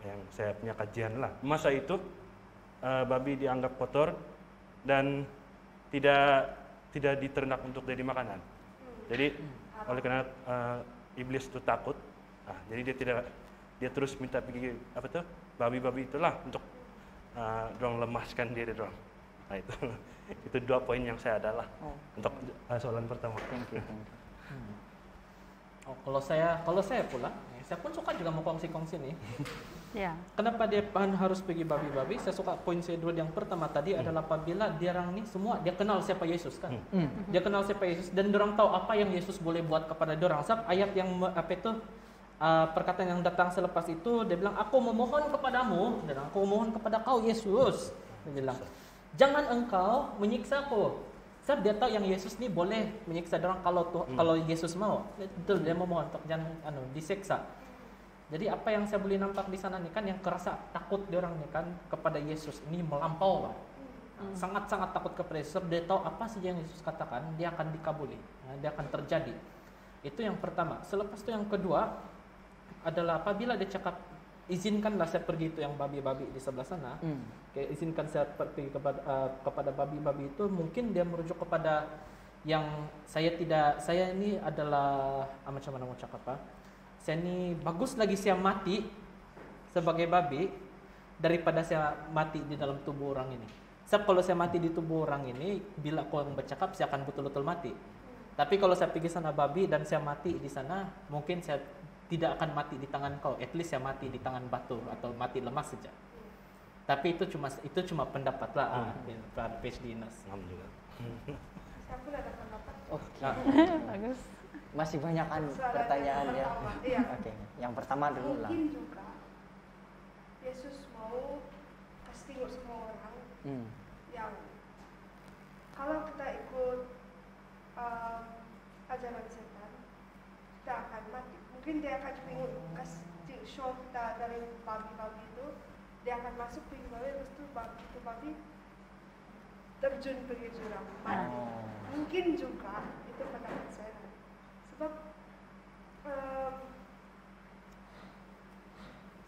yang saya punya kajian lah. Masa itu babi dianggap kotor dan tidak diternak untuk jadi makanan. Jadi oleh karena iblis itu takut, jadi dia terus minta pergi babi-babi itulah untuk dorang lemaskan diri dorang. Nah itu 2 poin yang saya adalah untuk soalan pertama. Thank you. Kalau saya pula, saya pun suka juga mau kongsi-kongsi nih. Ya. Kenapa dia harus pergi babi-babi? Saya suka poin saya dulu yang pertama tadi adalah apabila dia orang ini semua dia kenal siapa Yesus kan. Dia kenal siapa Yesus dan dorang tahu apa yang Yesus boleh buat kepada dorang. Sebab ayat yang perkataan yang datang selepas itu dia bilang, aku memohon kepadamu dan aku memohon kepada kau Yesus. Dia bilang, jangan engkau menyiksaku. Sebab dia tahu yang Yesus ni boleh menyiksa orang kalau Yesus mau. Betul, dia memohon untuk jangan disiksa. Jadi apa yang saya boleh nampak di sana nih kan, yang kerasa takut dia orang nih kan kepada Yesus ini melampau Pak. Sangat-sangat takut kepada Yesus. Sebab dia tahu apa saja yang Yesus katakan dia akan dikabuli, dia akan terjadi. Itu yang pertama. Selepas itu yang kedua adalah apabila dia cakap izinkanlah saya pergi, itu yang babi-babi di sebelah sana. Izinkan saya pergi kepada babi-babi itu, mungkin dia merujuk kepada yang saya ini adalah macam mana mau cakap apa? Saya ini bagus lagi saya mati sebagai babi daripada saya mati di dalam tubuh orang ini. Sebab kalau saya mati di tubuh orang ini, bila kau bercakap saya akan betul-betul mati. Tapi kalau saya pergi sana babi dan saya mati di sana, mungkin saya tidak akan mati di tangan kau, at least saya mati di tangan batu atau mati lemas saja. Tapi itu cuma pendapat lah PhD Inas. Alhamdulillah. Saya pun ada pendapat. Bagus. Masih banyakan pertanyaan ya. Iya. Oke, yang pertama dulu lah. Mungkin juga Yesus mau kasih tahu semua orang yang kalau kita ikut ajaran setan, kita akan mati. Mungkin dia akan bingung kasih show kita dari babi-babi itu, dia akan masuk ke babi, terus tuh babi terjun pergi jurang. Mungkin juga itu pendapat saya, sebab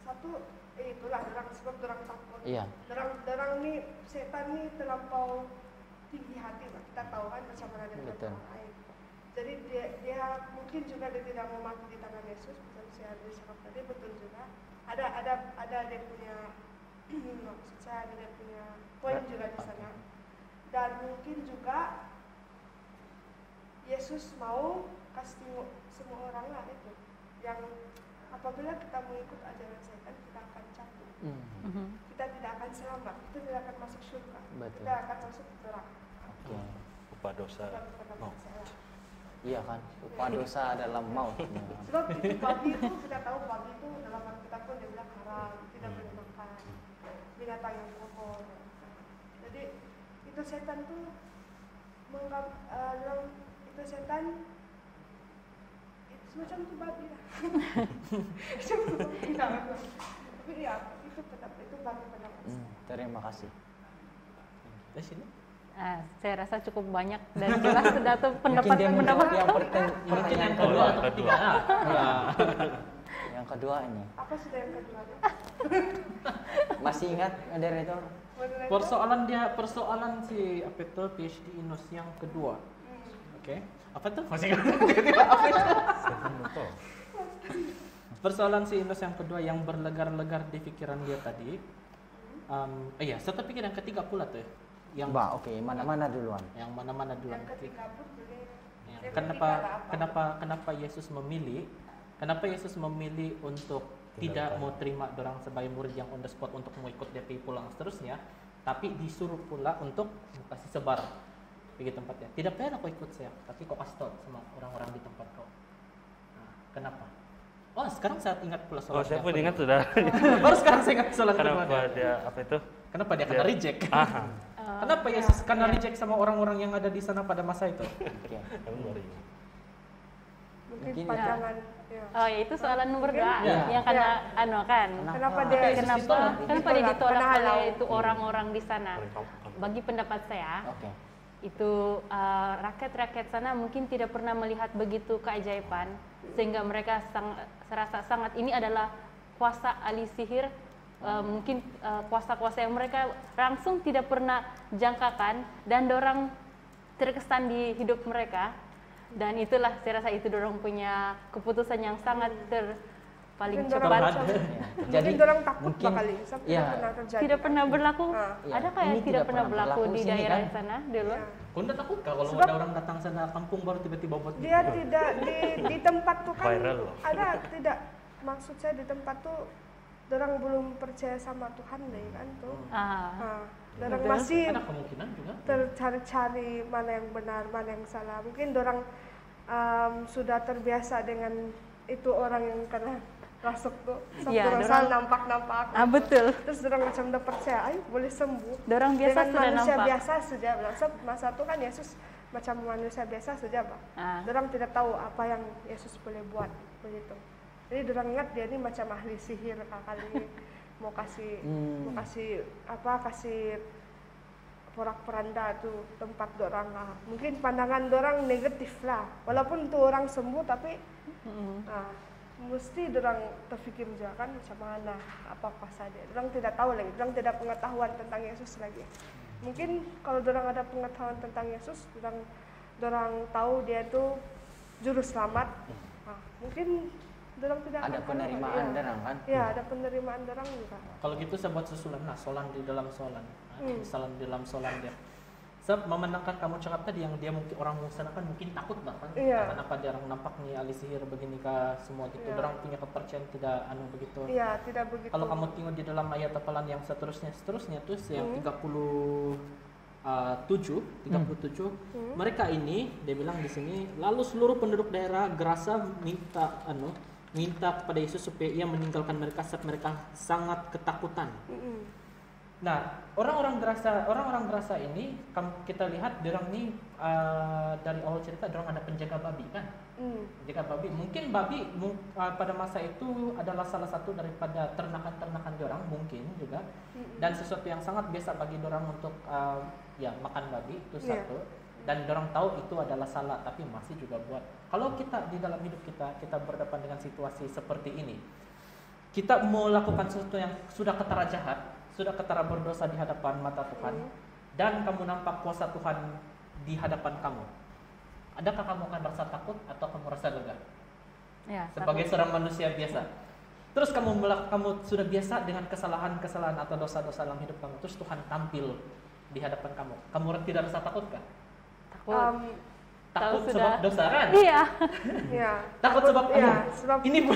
satu itulah sebab orang takut. Iya. Orang nih setan nih terlampau tinggi hati lah. Kita tahu kan macam mana dia Betul. bermain. Jadi dia mungkin juga dia tidak mau mati di tangan Yesus. Macam saya disangka tadi betul juga. Ada dia punya maksud saya ada dia punya poin juga di sana. Dan mungkin juga Yesus mau kasih semua orang lah itu yang apabila kita mengikut ajaran setan kita akan jatuh. Kita tidak akan selamat, kita tidak akan masuk surga. Betul. Kita akan masuk neraka. Oke. Upah dosa. Iya kan, upah dosa adalah maut. Sebab itu babi itu kita tahu babi itu dalam Alkitab pun dia bilang haram, tidak boleh makan binatang yang kotor. Jadi itu setan tuh dalam itu setan itu semacam itu babi lah. Tapi ya itu babi pendapat. Terima kasih. Di sini. Saya rasa cukup banyak dan jelas sudah tuh pendapat yang Mungkin yang kedua atau ketiga. Yang kedua ini. Apa sudah yang kedua? Masih ingat moderator? Persoalan si apa itu PhD Inus yang kedua. Oke. Apa tuh? Masih ingat? Persoalan si Inus yang kedua yang berlegar-legar di pikiran dia tadi. Iya, saya pikir yang ketiga pula tuh. Yang mana-mana duluan. Yang mana-mana duluan. Yang ketiga pun boleh. Ya, kenapa Yesus memilih untuk tidak mau terima dorang sebagai murid yang on the spot untuk mau ikut dia pulang seterusnya, tapi disuruh pula untuk kasih sebar pergi tempatnya. Tidak payah kau ikut saya, tapi kau kasih tahu sama orang-orang di tempat kau. Nah, kenapa? Oh, sekarang saya ingat pula soal. Saya pun ingat sudah. Baru sekarang saya ingat soal kedua. Kenapa dia apa itu? Kenapa dia kena reject? Kenapa Yesus kena reject sama orang-orang yang ada di sana pada masa itu? Mungkin panjangan. Oh ya, itu soalan nomor 2 yang karena kan. Kenapa dia ditolak oleh itu orang-orang di sana? Bagi pendapat saya, itu rakyat-rakyat sana mungkin tidak pernah melihat begitu keajaiban sehingga mereka serasa sangat ini adalah kuasa ahli sihir, mungkin kuasa-kuasa yang mereka langsung tidak pernah jangkakan dan dorang terkesan di hidup mereka. Dan itulah saya rasa itu dorong punya keputusan yang sangat paling cepat. Jadi orang takut kali, tidak pernah berlaku. Ada kayak tidak pernah berlaku di daerah kan? sana dulu. Kau tidak takut kalau ada orang datang sana kampung baru tiba-tiba buat dia tidak di tempat tuh kan viral. Ada tidak, maksud saya di tempat tuh orang belum percaya sama Tuhan deh kan tuh. Orang masih ada kemungkinan juga tercari-cari mana yang benar, mana yang salah. Mungkin orang sudah terbiasa dengan itu orang yang kena rasuk tuh. Rasa nampak. Betul. Terus orang macam udah percaya, ayo boleh sembuh. Orang biasa dengan sudah manusia nampak. biasa saja. Masa itu kan Yesus macam manusia biasa saja, Pak. Orang tidak tahu apa yang Yesus boleh buat begitu. Jadi orang ingat dia ini macam ahli sihir kali. mau kasih porak-poranda tuh tempat dorang lah. Mungkin pandangan dorang negatif lah. Walaupun tuh orang sembuh tapi mesti dorang terfikir juga kan macam mana apa kuasa dia. Dorang tidak tahu lagi. Dorang tidak pengetahuan tentang Yesus lagi. Mungkin kalau dorang ada pengetahuan tentang Yesus, dorang tahu dia itu juru selamat. Mungkin dorang tidak ada penerimaan dorang kan? Ya, ada penerimaan dorang juga. Kalau gitu saya buat susulan, solan di dalam solan. Solan di dalam solan dia. Saya memenangkan kamu cakap tadi yang dia mungkin orang sana kan mungkin takut bahkan. Kenapa dia orang nampak nih ahli sihir begini kah semua gitu. Dorang punya kepercayaan tidak begitu. Iya, tidak begitu. Kalau kamu tengok di dalam ayat hafalan yang seterusnya tuh yang 37 mereka ini dia bilang di sini lalu seluruh penduduk daerah Gerasa minta kepada Yesus supaya ia meninggalkan mereka saat mereka sangat ketakutan. Nah, orang-orang gerasa ini kita lihat dorang nih dari awal cerita dorang ada penjaga babi kan? Penjaga babi. Mungkin babi pada masa itu adalah salah satu daripada ternakan-ternakan dorang mungkin juga. Dan sesuatu yang sangat biasa bagi dorang untuk ya makan babi itu satu. Dan dorang tahu itu adalah salah tapi masih juga buat. Kalau kita di dalam hidup kita berdepan dengan situasi seperti ini. Kita mau lakukan sesuatu yang sudah ketara jahat, sudah ketara berdosa di hadapan mata Tuhan, dan kamu nampak kuasa Tuhan di hadapan kamu. Adakah kamu akan merasa takut atau kamu merasa lega? Ya, Sebagai seorang manusia biasa. Terus kamu sudah biasa dengan kesalahan-kesalahan atau dosa-dosa dalam hidup kamu. Terus Tuhan tampil di hadapan kamu. Kamu tidak rasa takut kan? Takut sebab dosa kan? Iya. Ya. Takut sebab sebab ini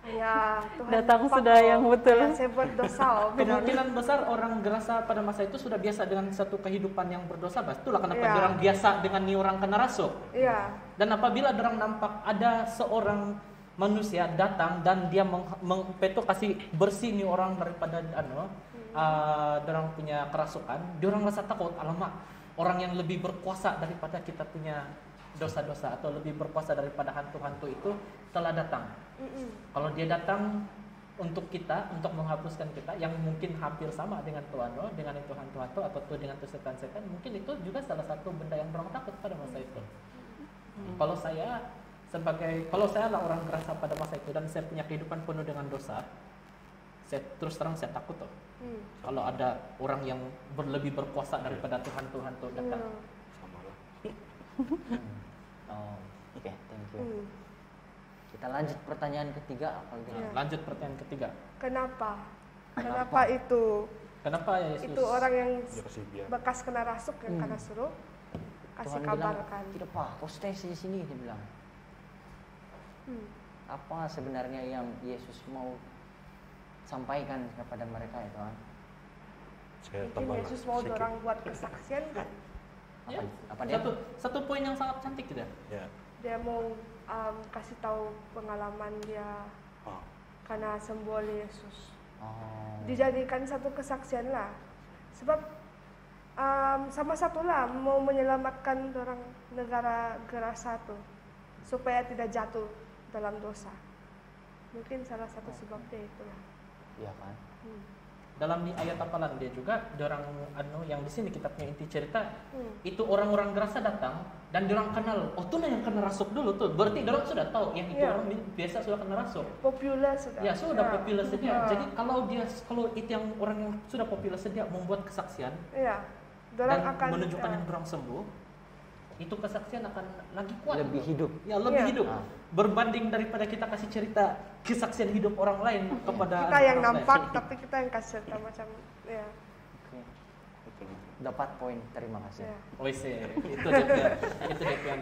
ya Tuhan Datang nampak sudah yang betul. ya, saya buat dosa. kemungkinan besar orang gerasa pada masa itu sudah biasa dengan satu kehidupan yang berdosa. Itulah kenapa Iya. orang biasa dengan nih orang kena rasuk. Iya. Dan apabila orang nampak ada seorang manusia datang dan dia kasih bersih nih orang daripada orang punya kerasukan, dia orang rasa takut. Alamak, orang yang lebih berkuasa daripada kita punya dosa-dosa atau lebih berkuasa daripada hantu-hantu itu telah datang. Kalau dia datang untuk kita, untuk menghapuskan kita yang mungkin hampir sama dengan Tuhan, dengan itu hantu-hantu atau dengan itu setan-setan, mungkin itu juga salah satu benda yang orang takut pada masa itu. Kalau saya lah orang gerasa pada masa itu dan saya punya kehidupan penuh dengan dosa, saya terus terang saya takut tuh. Kalau ada orang yang lebih berkuasa daripada Tuhan datang. Oh, oke, thank you. Kita lanjut pertanyaan ketiga. Lanjut pertanyaan ketiga. Kenapa itu? Kenapa Yesus? Itu orang yang Dikasih biar. bekas kena rasuk yang karena suruh kasih Tuhan bilang, kabarkan. tidak pak, kau stay di sini, dia bilang. Apa sebenarnya yang Yesus mau sampaikan kepada mereka ya Tuhan? Saya Mungkin tambah Yesus mau sedikit. orang buat kesaksian kan? Ya, Apa dia? satu poin yang sangat cantik tidak? Ya. Dia mau kasih tahu pengalaman dia Oh. karena sembuh oleh Yesus. Oh, Dijadikan satu kesaksian lah. Sebab sama satu lah mau menyelamatkan orang negara gerasa tuh supaya tidak jatuh dalam dosa. Mungkin salah satu sebabnya itulah. iya kan? Dalam di ayat apalan dia juga orang yang di sini kita punya inti cerita itu orang-orang gerasa datang dan orang kenal tuh yang kena rasuk dulu tuh berarti orang sudah tahu yang itu orang biasa sudah kena rasuk Populer sudah. ya sudah populer sedia. Jadi kalau itu yang orang yang sudah populer sedia membuat kesaksian Iya. dan Dorang akan menunjukkan yang orang sembuh, itu kesaksian akan lagi kuat, Lebih hidup. ya lebih Iya. hidup berbanding daripada kita kasih cerita kesaksian hidup orang lain kepada kita yang orang nampak lain. tapi kita yang kasih cerita macam ya. Oke. Dapat poin, terima kasih. Ya. itu DPN.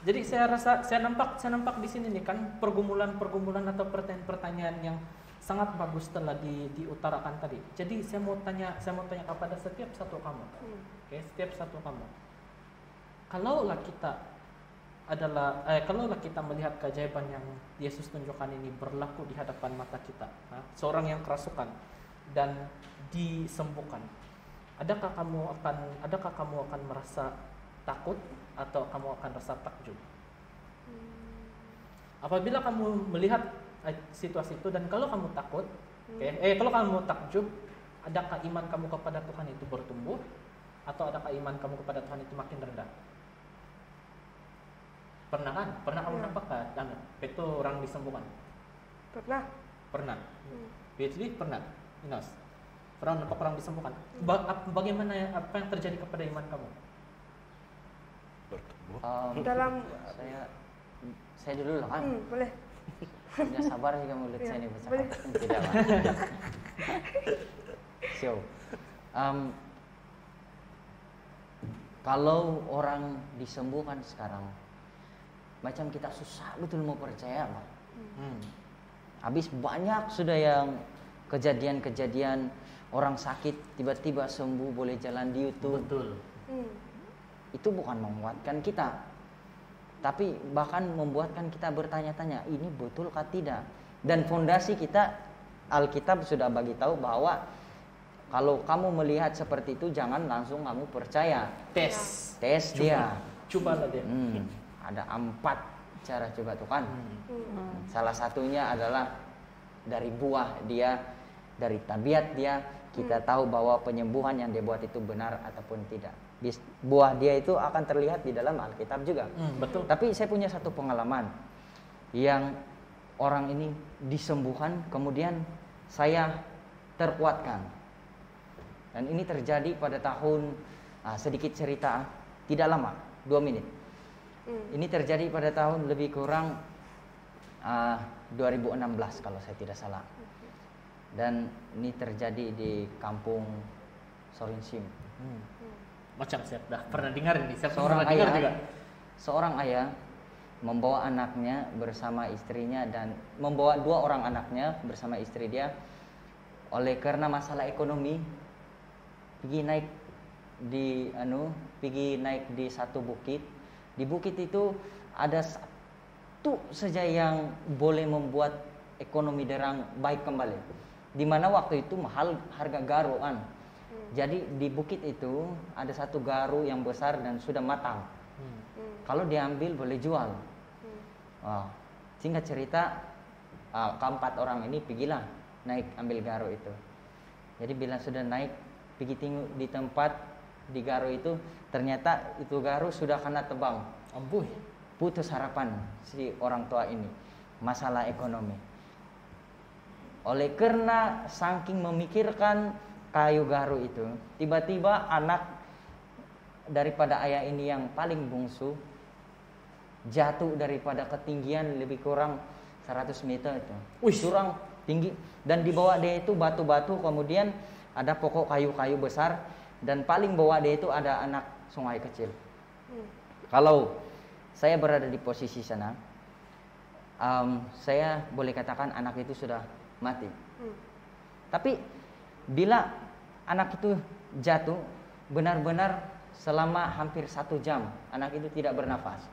Jadi saya nampak di sini nih kan pergumulan atau pertanyaan-pertanyaan yang sangat bagus telah diutarakan tadi. Jadi saya mau tanya kepada setiap satu kamu. Oke, setiap satu kamu. Kalaulah kita melihat keajaiban yang Yesus tunjukkan ini berlaku di hadapan mata kita, seorang yang kerasukan dan disembuhkan, adakah kamu akan merasa takut atau kamu akan rasa takjub? Apabila kamu melihat situasi itu dan kalau kamu takut, kalau kamu takjub, adakah iman kamu kepada Tuhan itu bertumbuh atau adakah iman kamu kepada Tuhan itu makin rendah? Pernah kan? Pernah kamu nampak kan? Itu orang disembuhkan? Pernah. PhD pernah. Inas. Pernah nampak orang disembuhkan? Bagaimana apa yang terjadi kepada iman kamu? Bertumbuh. Dalam Saya dulu lah kan. boleh. Sudah sabar sih kamu lihat Iya, saya nih boleh. bercakap. Tidak lah. Show. Kalau orang disembuhkan sekarang, macam kita susah betul mau percaya, Pak. Habis banyak sudah yang kejadian-kejadian orang sakit tiba-tiba sembuh, boleh jalan di YouTube. Betul. Itu bukan menguatkan kita, tapi bahkan membuatkan kita bertanya-tanya, ini betulkah tidak? Dan fondasi kita, Alkitab sudah bagi tahu bahwa Kalau kamu melihat seperti itu, jangan langsung kamu percaya. Tes. Tes dia. Cobalah dia. Ada 4 cara coba tuh kan. Salah satunya adalah dari buah dia, dari tabiat dia. Kita tahu bahwa penyembuhan yang dia buat itu benar ataupun tidak. Buah dia itu akan terlihat di dalam Alkitab juga. Betul. Tapi saya punya satu pengalaman yang orang ini disembuhkan, kemudian saya terkuatkan. Dan ini terjadi pada tahun, sedikit cerita, tidak lama, 2 menit. Ini terjadi pada tahun lebih kurang 2016 kalau saya tidak salah. Dan ini terjadi di kampung Sorinsim. Macam saya dah pernah dengar ini. Saya Seorang pernah dengar ayah, juga. seorang ayah membawa anaknya bersama istrinya dan membawa 2 orang anaknya bersama istri dia. Oleh karena masalah ekonomi, pergi naik di satu bukit. Di bukit itu ada satu saja yang boleh membuat ekonomi derang baik kembali. Di mana waktu itu mahal harga garu kan. Jadi di bukit itu ada satu garu yang besar dan sudah matang. Kalau diambil boleh jual. Singkat cerita, keempat orang ini pergilah naik ambil garu itu. Jadi bila sudah naik, pergi tengok di tempat di garu itu, ternyata itu garu sudah kena tebang. Ambuh. Putus harapan si orang tua ini, masalah ekonomi. Oleh karena saking memikirkan kayu garu itu, tiba-tiba anak daripada ayah ini yang paling bungsu jatuh daripada ketinggian lebih kurang 100 meter itu. Curang tinggi, dan di bawah dia itu batu-batu, kemudian ada pokok kayu-kayu besar, dan paling bawah dia itu ada anak sungai kecil. Kalau saya berada di posisi sana, saya boleh katakan anak itu sudah mati. Tapi bila anak itu jatuh, benar-benar selama hampir 1 jam anak itu tidak bernafas.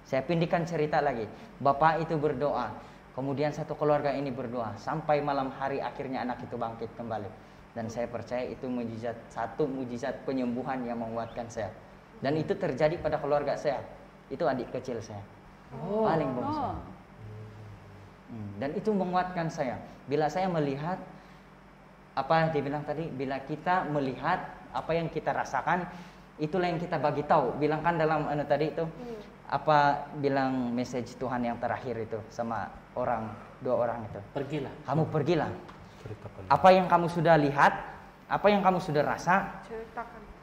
Saya pindahkan cerita lagi. Bapak itu berdoa, kemudian satu keluarga ini berdoa, sampai malam hari akhirnya anak itu bangkit kembali. Dan saya percaya itu satu mujizat penyembuhan yang menguatkan saya. Dan itu terjadi pada keluarga saya. Itu adik kecil saya, paling bungsu. Dan itu menguatkan saya. Bila saya melihat apa yang dibilang tadi, bila kita melihat apa yang kita rasakan, itulah yang kita bagi tahu. Bilang kan dalam tadi itu, apa bilang message Tuhan yang terakhir itu sama 2 orang itu. Pergilah. Kamu pergilah. Apa yang kamu sudah lihat, apa yang kamu sudah rasa,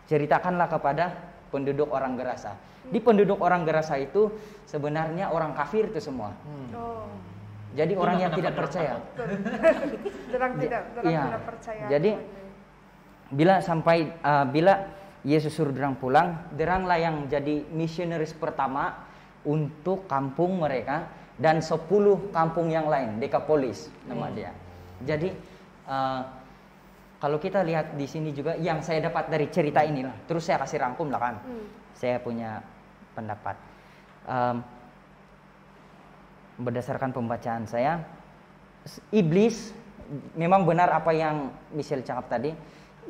ceritakanlah kepada penduduk orang Gerasa. Di penduduk orang Gerasa itu sebenarnya orang kafir itu semua. Jadi orang yang tidak percaya. Tidak percaya. Jadi bila Yesus suruh derang pulang, deranglah yang jadi misionaris pertama untuk kampung mereka dan 10 kampung yang lain, Decapolis nama dia. Jadi kalau kita lihat di sini juga yang saya dapat dari cerita inilah, terus saya kasih rangkum lah kan. Saya punya pendapat. Berdasarkan pembacaan saya, iblis memang benar apa yang Michelle cakap tadi.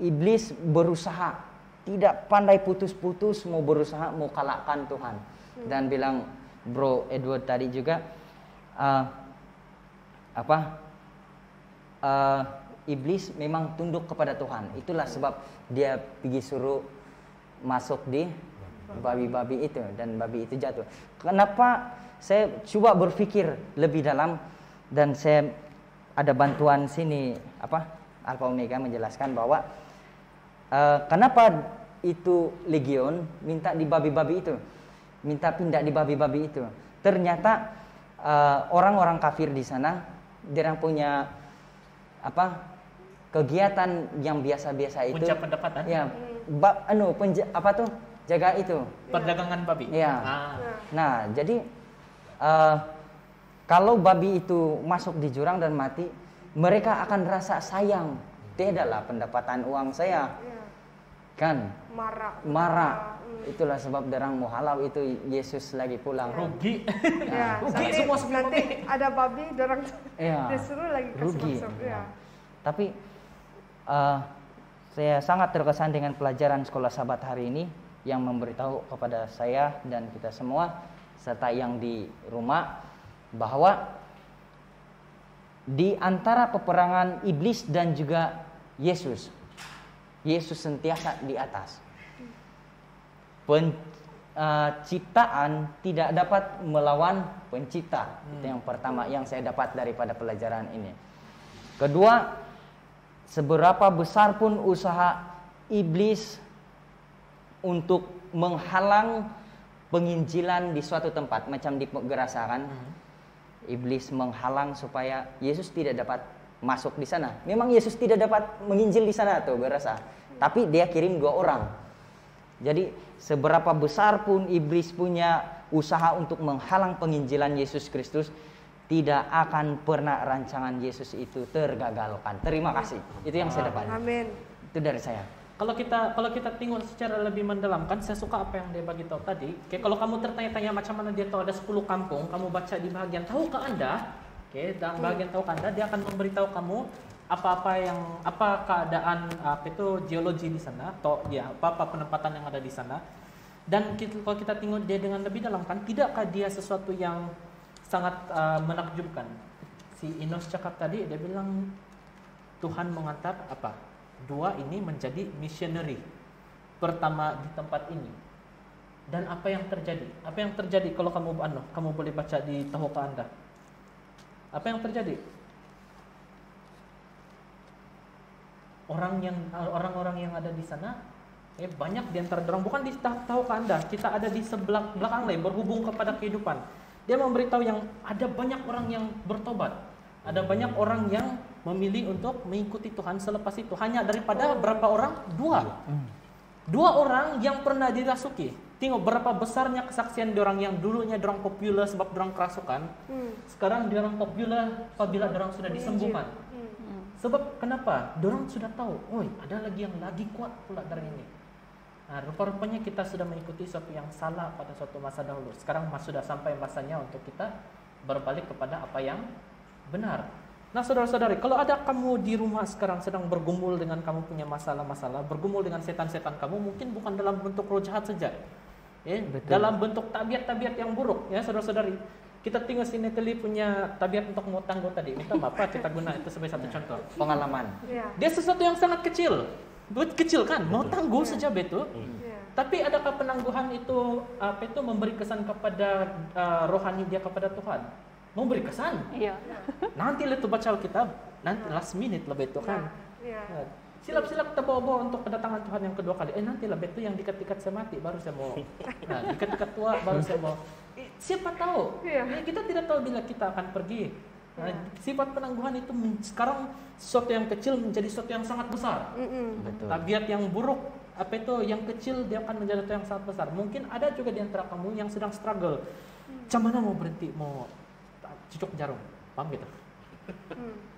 Iblis berusaha, tidak pandai putus-putus mau berusaha mau kalahkan Tuhan. Dan bilang Bro Edward tadi juga iblis memang tunduk kepada Tuhan. Itulah sebab dia pergi suruh masuk di babi-babi itu dan babi itu jatuh. Kenapa? Saya coba berpikir lebih dalam dan saya ada bantuan sini Alpha Omega menjelaskan bahwa kenapa itu legion minta di babi-babi itu, minta pindah di babi-babi itu. Ternyata orang-orang kafir di sana dia punya kegiatan yang biasa-biasa itu. Puncak pendapatan. Ya, jaga itu. Perdagangan babi. Ya. Nah, jadi kalau babi itu masuk di jurang dan mati, mereka akan rasa sayang. Tidaklah pendapatan uang saya. Kan? Marah. Itulah sebab derang mau halau itu Yesus lagi pulang. Rugi. Ya, Rugi semua nanti ada babi derang ya, disuruh lagi kasih rugi. masuk. Ya. Tapi Saya sangat terkesan dengan pelajaran sekolah Sabat hari ini yang memberitahu kepada saya dan kita semua serta yang di rumah bahwa di antara peperangan iblis dan juga Yesus sentiasa di atas. Penciptaan tidak dapat melawan pencipta. Itu yang pertama yang saya dapat daripada pelajaran ini. Kedua, seberapa besar pun usaha iblis untuk menghalang penginjilan di suatu tempat, macam di Gerasa kan, iblis menghalang supaya Yesus tidak dapat masuk di sana. Memang Yesus tidak dapat menginjil di sana tuh Gerasa, tapi dia kirim 2 orang. Jadi seberapa besar pun iblis punya usaha untuk menghalang penginjilan Yesus Kristus, tidak akan pernah rancangan Yesus itu tergagalkan. Terima kasih. Itu yang saya dapat. Amin. Itu dari saya. Kalau kita tengok secara lebih mendalamkan, saya suka apa yang dia bagi tahu tadi. Oke, kalau kamu tertanya-tanya macam mana dia tahu ada 10 kampung, kamu baca di bahagian tahukah Anda? Oke, dalam bahagian tahukah Anda, dia akan memberitahu kamu apa keadaan geologi di sana, atau ya apa penempatan yang ada di sana. Dan kalau kita tengok dia dengan lebih dalam kan, tidakkah dia sesuatu yang sangat menakjubkan? Si Inos cakap tadi, dia bilang Tuhan mengantar apa? 2 ini menjadi missionary pertama di tempat ini. Dan apa yang terjadi? Apa yang terjadi kalau kamu boleh baca di tahukah Anda? Apa yang terjadi? Orang-orang yang ada di sana, banyak di antara orang, bukan di tahukah Anda, kita ada di sebelah belakang lain berhubung kepada kehidupan. Dia memberitahu yang ada banyak orang yang bertobat. Ada banyak orang yang memilih untuk mengikuti Tuhan selepas itu. Hanya daripada berapa orang? 2 orang yang pernah dirasuki. Tengok berapa besarnya kesaksian diorang yang dulunya diorang populer sebab diorang kerasukan. Sekarang diorang populer apabila diorang sudah disembuhkan. Sebab kenapa? Diorang sudah tahu, ada lagi yang lagi kuat pula dari ini. Nah, rupa-rupanya kita sudah mengikuti sesuatu yang salah pada suatu masa dahulu. Sekarang sudah sampai masanya untuk kita berbalik kepada apa yang benar. Nah, saudara-saudari, kalau ada kamu di rumah sekarang sedang bergumul dengan kamu punya masalah-masalah, bergumul dengan setan-setan kamu, mungkin bukan dalam bentuk roh jahat saja, dalam bentuk tabiat-tabiat yang buruk, ya saudara-saudari. Kita tinggal si Natalie punya tabiat untuk mau tangguh tadi. Minta apa kita guna itu sebagai satu contoh. Pengalaman. Dia sesuatu yang sangat kecil, kecil kan, mau tangguh saja betul. Tapi adakah penangguhan itu memberi kesan kepada rohani dia kepada Tuhan? Memberi kesan. Iya. Nanti lihat baca Alkitab, nanti last minute lah betul kan. Silap-silap kita bawa-bawa untuk kedatangan Tuhan yang kedua kali. Nanti lah betul yang dikat-dikat saya mati baru saya mau. Nah, dikat-dikat tua baru saya mau. Siapa tahu? Kita tidak tahu bila kita akan pergi. Nah, sifat penangguhan itu sekarang sesuatu yang kecil menjadi sesuatu yang sangat besar. Betul. Tabiat yang buruk yang kecil dia akan menjadi sesuatu yang sangat besar. Mungkin ada juga di antara kamu yang sedang struggle. Macam mana mau berhenti, mau cucuk jarum, paham gitu?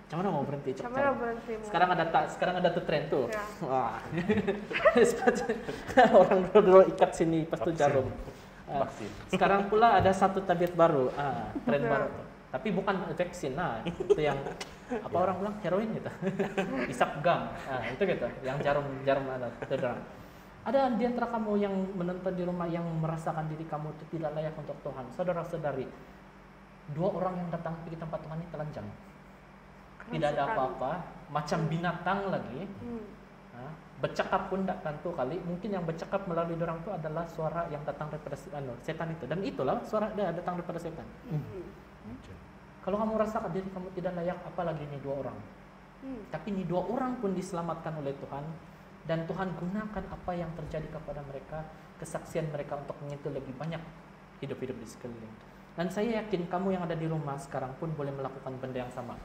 Macam mana mau berhenti cucuk jarum? Sekarang ada tuh tren tuh. Wah. Orang dulu ikat sini pas tuh jarum. Sekarang pula ada satu tabiat baru, tren baru tuh. Tapi bukan vaksin, itu yang apa orang bilang heroin gitu, isap gam, itu gitu, yang jarum ada. Ada di antara kamu yang menonton di rumah yang merasakan diri kamu itu tidak layak untuk Tuhan. Saudara-saudari, 2 orang yang datang pergi tempat Tuhan ini telanjang, tidak ada apa-apa, macam binatang lagi. Bercakap pun tidak tentu kali. Mungkin yang bercakap melalui orang itu adalah suara yang datang daripada setan itu. Dan itulah suara dia datang daripada setan. Kalau kamu rasakan diri kamu tidak layak, apalagi ini 2 orang. Tapi ini 2 orang pun diselamatkan oleh Tuhan. Dan Tuhan gunakan apa yang terjadi kepada mereka, kesaksian mereka untuk menyentuh lebih banyak hidup-hidup di sekeliling. Dan saya yakin kamu yang ada di rumah sekarang pun boleh melakukan benda yang sama.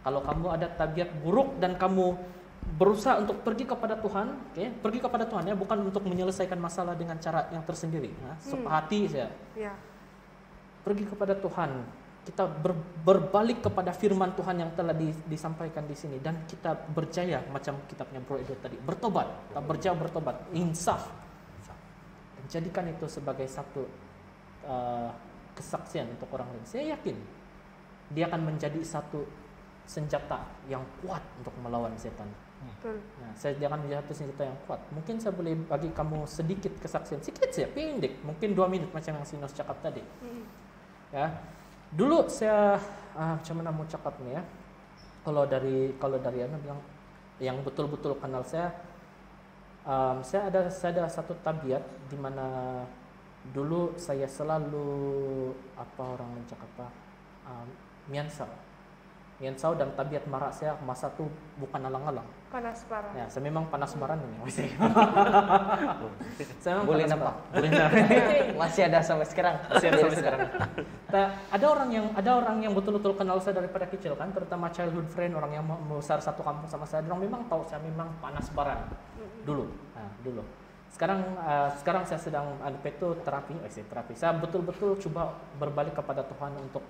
Kalau kamu ada tabiat buruk dan kamu berusaha untuk pergi kepada Tuhan, pergi kepada Tuhan ya, bukan untuk menyelesaikan masalah dengan cara yang tersendiri, sepahati saya. Pergi kepada Tuhan, kita berbalik kepada firman Tuhan yang telah disampaikan di sini dan kita berjaya macam kitabnya Bro Edo tadi, bertobat, kita berjaya bertobat, insaf. Jadikan itu sebagai satu kesaksian untuk orang lain. Saya yakin dia akan menjadi satu senjata yang kuat untuk melawan setan. Betul. Nah, saya jangan menjadi senjata yang kuat. Mungkin saya boleh bagi kamu sedikit kesaksian, sedikit saja, pendek, mungkin 2 menit macam yang Sinus cakap tadi. Ya, dulu saya macam mana mau cakap nih ya? Kalau dari Anda bilang yang betul-betul kenal saya ada satu tabiat di mana dulu saya selalu orang mencakap miansau dan tabiat marah saya masa itu bukan alang-alang. Panas parah. Ya, saya memang panas marah ini. Saya memang Boleh panas nampak. marah. Boleh nampak. Masih ada sampai sekarang. Masih ada sampai sekarang. Nah, ada orang yang betul-betul kenal saya daripada kecil kan, terutama childhood friend, orang yang besar satu kampung sama saya. Orang memang tahu saya memang panas baran dulu. Nah, dulu. Sekarang saya sedang terapi. Saya betul-betul coba berbalik kepada Tuhan untuk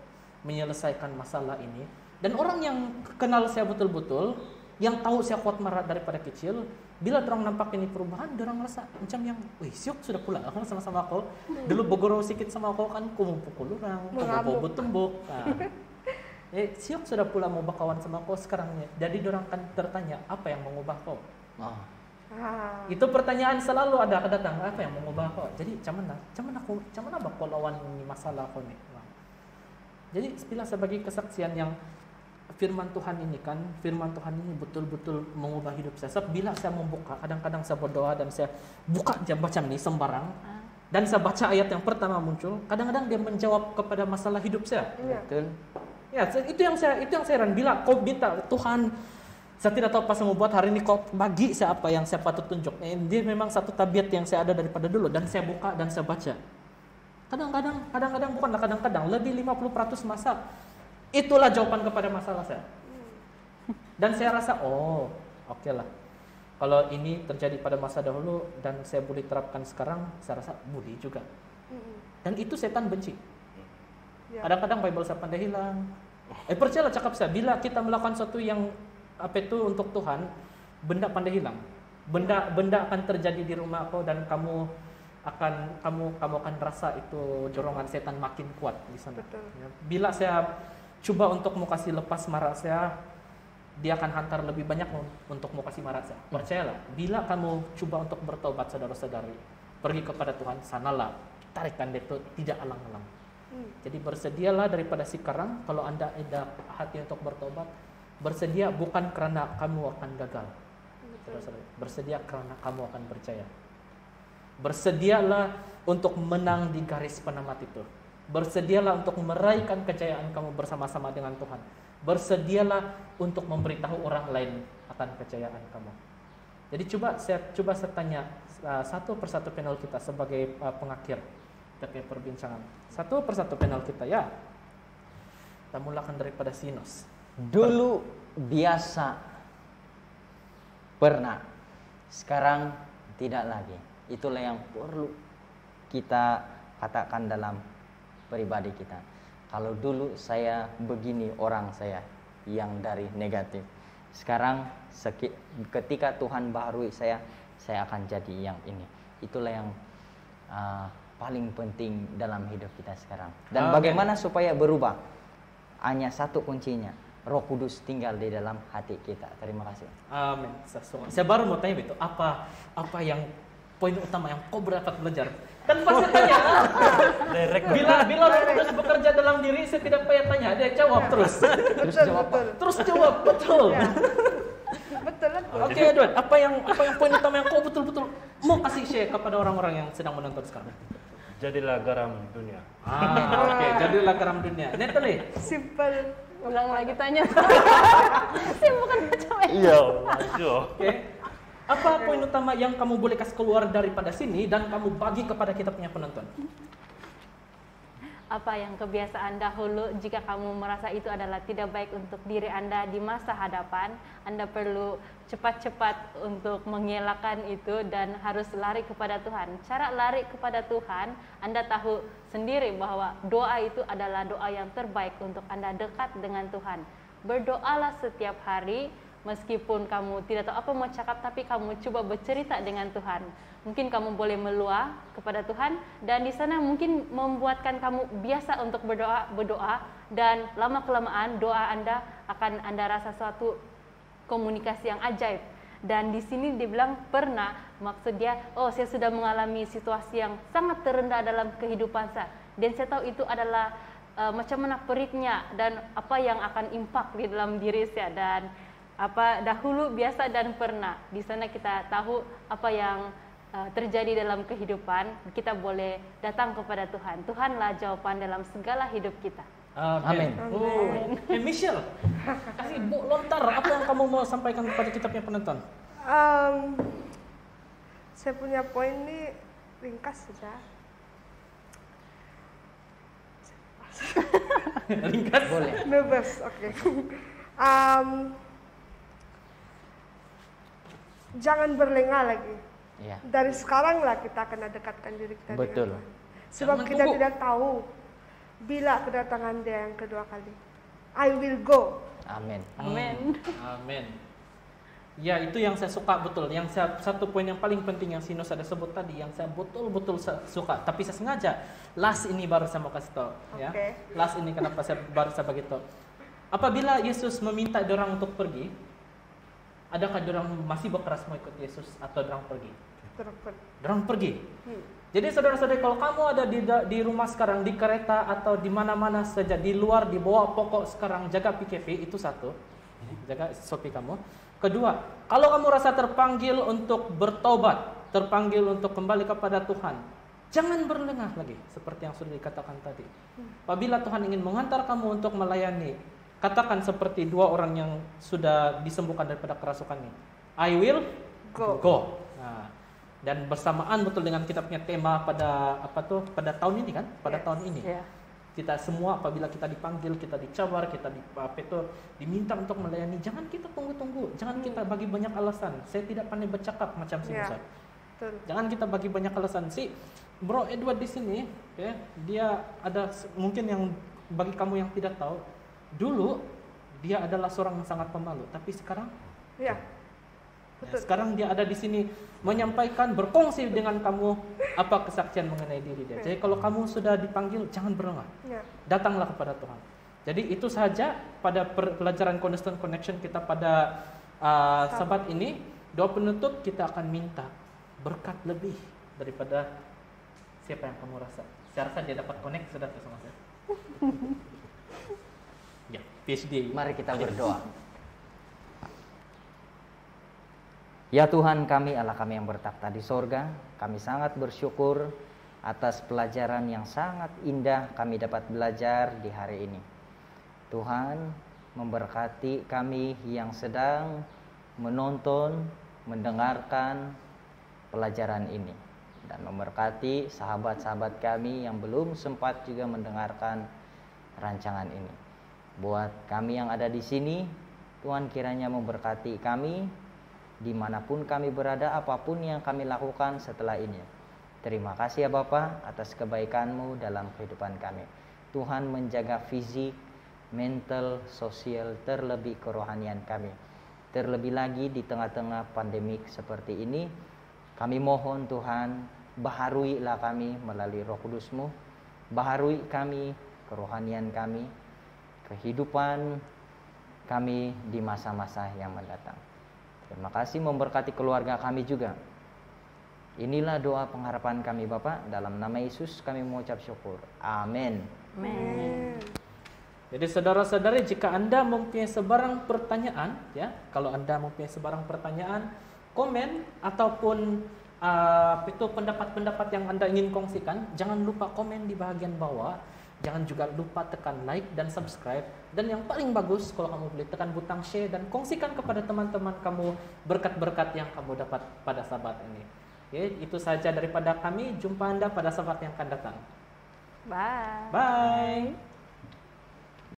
menyelesaikan masalah ini. Dan orang yang kenal saya betul-betul, yang tahu saya kuat marah daripada kecil, bila orang nampak ini perubahan, orang rasa macam yang, wih, siok sudah pula aku sama-sama aku. Dulu bogoro sedikit sama aku kan, aku mau pukul orang, aku mau tumbuk. Nah, siok sudah pula mau bakawan sama aku sekarang. Jadi orang kan tertanya, apa yang mengubah kau? Itu pertanyaan selalu ada datang, apa yang mengubah kau? Jadi macam mana bakal lawan ini masalah kau nih? Jadi bila sebagai kesaksian yang firman Tuhan ini betul-betul mengubah hidup saya. Bila saya membuka, kadang-kadang saya berdoa dan saya buka aja baca nih sembarang, dan saya baca ayat yang pertama muncul, kadang-kadang dia menjawab kepada masalah hidup saya. Betul. Ya, itu yang saya heran. Bila kau minta Tuhan, saya tidak tahu apa saya mau buat hari ini, kau bagi saya apa yang saya patut tunjuk. Dia memang satu tabiat yang saya ada daripada dulu, dan saya buka dan saya baca. Kadang-kadang bukanlah kadang-kadang, lebih 50% masa itulah jawaban kepada masalah saya. Dan saya rasa, oke lah. Kalau ini terjadi pada masa dahulu dan saya boleh terapkan sekarang, saya rasa boleh juga. Dan itu setan benci. Kadang-kadang Bible saya pandai hilang. Percayalah cakap saya, bila kita melakukan sesuatu yang untuk Tuhan, benda pandai hilang. Benda akan terjadi di rumah kau dan kamu akan rasa itu dorongan setan makin kuat di sana. Ya, bila saya coba untuk mau kasih lepas marah saya, dia akan hantar lebih banyak untuk mau kasih marah saya. Percayalah, bila kamu coba untuk bertobat saudara-saudari, pergi kepada Tuhan, sanalah, tarikan itu tidak alang-alang. Jadi bersedialah daripada sekarang, kalau Anda ada hati untuk bertobat, bersedia bukan karena kamu akan gagal. Bersedia karena kamu akan percaya. Bersedialah untuk menang di garis penamat itu. Bersedialah untuk meraihkan kejayaan kamu bersama-sama dengan Tuhan. Bersedialah untuk memberitahu orang lain akan kejayaan kamu. Jadi coba saya tanya satu persatu panel kita sebagai pengakhir terkait perbincangan. Satu persatu panel kita ya. Kita mulakan daripada Sinus. Dulu biasa, pernah, sekarang tidak lagi. Itulah yang perlu kita katakan dalam pribadi kita. Kalau dulu saya begini orang saya yang dari negatif, sekarang ketika Tuhan baharui saya akan jadi yang ini. Itulah yang paling penting dalam hidup kita sekarang. Dan bagaimana supaya berubah? Hanya satu kuncinya, Roh Kudus tinggal di dalam hati kita. Terima kasih. Amin. Saya baru mau tanya itu apa yang poin utama yang kau dapat belajar? Kan pasti tanya. Bila Roh Kudus bekerja dalam diri, saya tidak payah tanya, dia jawab terus. Terus jawab betul. Ya. Betul. Oke, Edward, apa yang poin utama yang kau betul-betul mau kasih share kepada orang-orang yang sedang menonton sekarang? Jadilah garam dunia. Oke, jadilah garam dunia. Natalie. Simple. Ulang lagi tanya. Saya bukan macam Iya. Oke. Apa poin utama yang kamu boleh kasih keluar daripada sini dan kamu bagi kepada kita punya penonton? Apa yang kebiasaan dahulu, jika kamu merasa itu adalah tidak baik untuk diri Anda di masa hadapan, Anda perlu cepat-cepat untuk mengelakkan itu dan harus lari kepada Tuhan. Cara lari kepada Tuhan, Anda tahu sendiri bahwa doa itu adalah doa yang terbaik untuk Anda dekat dengan Tuhan. Berdoalah setiap hari, meskipun kamu tidak tahu apa mau cakap, tapi kamu coba bercerita dengan Tuhan. Mungkin kamu boleh meluah kepada Tuhan, dan di sana mungkin membuatkan kamu biasa untuk berdoa, dan lama-kelamaan doa Anda akan Anda rasa suatu komunikasi yang ajaib. Dan di sini dibilang pernah, maksud dia, oh saya sudah mengalami situasi yang sangat terendah dalam kehidupan saya. Dan saya tahu itu adalah macam mana perihnya dan apa yang akan impak di dalam diri saya. Dan apa dahulu, biasa, dan pernah. Di sana kita tahu apa yang terjadi dalam kehidupan, kita boleh datang kepada Tuhan. Tuhanlah jawaban dalam segala hidup kita. Amin. Oh, Michelle, kasih lontar apa yang kamu mau sampaikan kepada kita punya penonton? Saya punya poin ini ringkas saja. Ringkas. Boleh. Bebas, oke. Jangan berlengah lagi. Ya. Dari sekarang lah kita akan dekatkan diri kita Betul. dengan Tuhan. Sebab Jangan kita tunggu. tidak tahu bila kedatangan Dia yang kedua kali. I will go. Amin. Amin. Amin. Ya, itu yang saya suka betul. Satu poin yang paling penting yang Sinus ada sebut tadi, yang saya betul-betul suka. Tapi saya sengaja last ini baru saya mau kasih tahu. Ya. Oke. Last ini kenapa saya baru saya begitu. Apabila Yesus meminta dorang untuk pergi, adakah dorang masih berkeras mau ikut Yesus atau dorang pergi? Dorang pergi. Jadi saudara-saudara, kalau kamu ada di rumah sekarang, di kereta atau di mana-mana saja, di luar, di bawah pokok sekarang, jaga PKV, itu satu. Jaga SOP kamu. Kedua, kalau kamu rasa terpanggil untuk bertobat, terpanggil untuk kembali kepada Tuhan, jangan berlengah lagi, seperti yang sudah dikatakan tadi. Apabila Tuhan ingin menghantar kamu untuk melayani, katakan seperti dua orang yang sudah disembuhkan daripada kerasukan ini. I will go. Nah, dan bersamaan betul dengan kita punya tema pada pada tahun ini kan? Pada tahun ini. Ya. Kita semua apabila kita dipanggil, kita dicawar, kita diminta untuk melayani, jangan kita tunggu-tunggu, jangan kita bagi banyak alasan. Saya tidak pandai bercakap macam si Musa. Betul. Jangan kita bagi banyak alasan. Si Bro Edward di sini, ya, dia ada mungkin yang bagi kamu yang tidak tahu, dulu dia adalah seorang yang sangat pemalu, tapi sekarang Ya. ya, sekarang dia ada di sini menyampaikan, berkongsi dengan kamu apa kesaksian mengenai diri dia. Jadi kalau kamu sudah dipanggil, jangan berlengah. Ya. Datanglah kepada Tuhan. Jadi itu saja pada pelajaran Cornerstone Connection kita pada sabat ini. Doa penutup kita akan minta berkat lebih daripada siapa yang kamu rasa. Saya rasa dia dapat connect sudah sama saya. Ya, PhD. Mari kita berdoa. Ya Tuhan kami, Allah kami yang bertakhta di sorga, kami sangat bersyukur atas pelajaran yang sangat indah kami dapat belajar di hari ini. Tuhan memberkati kami yang sedang menonton, mendengarkan pelajaran ini, dan memberkati sahabat-sahabat kami yang belum sempat juga mendengarkan rancangan ini. Buat kami yang ada di sini, Tuhan kiranya memberkati kami dimanapun kami berada, apapun yang kami lakukan setelah ini. Terima kasih ya Bapa atas kebaikan-Mu dalam kehidupan kami. Tuhan menjaga fisik, mental, sosial, terlebih kerohanian kami. Terlebih lagi di tengah-tengah pandemik seperti ini, kami mohon Tuhan, baharuilah kami melalui Roh Kudus-Mu, baharui kami, kerohanian kami, kehidupan kami di masa-masa yang mendatang. Terima kasih, memberkati keluarga kami juga. Inilah doa pengharapan kami Bapak, dalam nama Yesus kami mengucap syukur. Amin. Amin. Jadi saudara-saudari, jika Anda mempunyai sebarang pertanyaan, ya, kalau Anda mempunyai sebarang pertanyaan, komen ataupun pendapat-pendapat yang Anda ingin kongsikan, jangan lupa komen di bagian bawah. Jangan juga lupa tekan like dan subscribe. Dan yang paling bagus, kalau kamu boleh tekan butang share dan kongsikan kepada teman-teman kamu berkat-berkat yang kamu dapat pada sabat ini. Oke, itu saja daripada kami. Jumpa Anda pada sabat yang akan datang. Bye. Bye.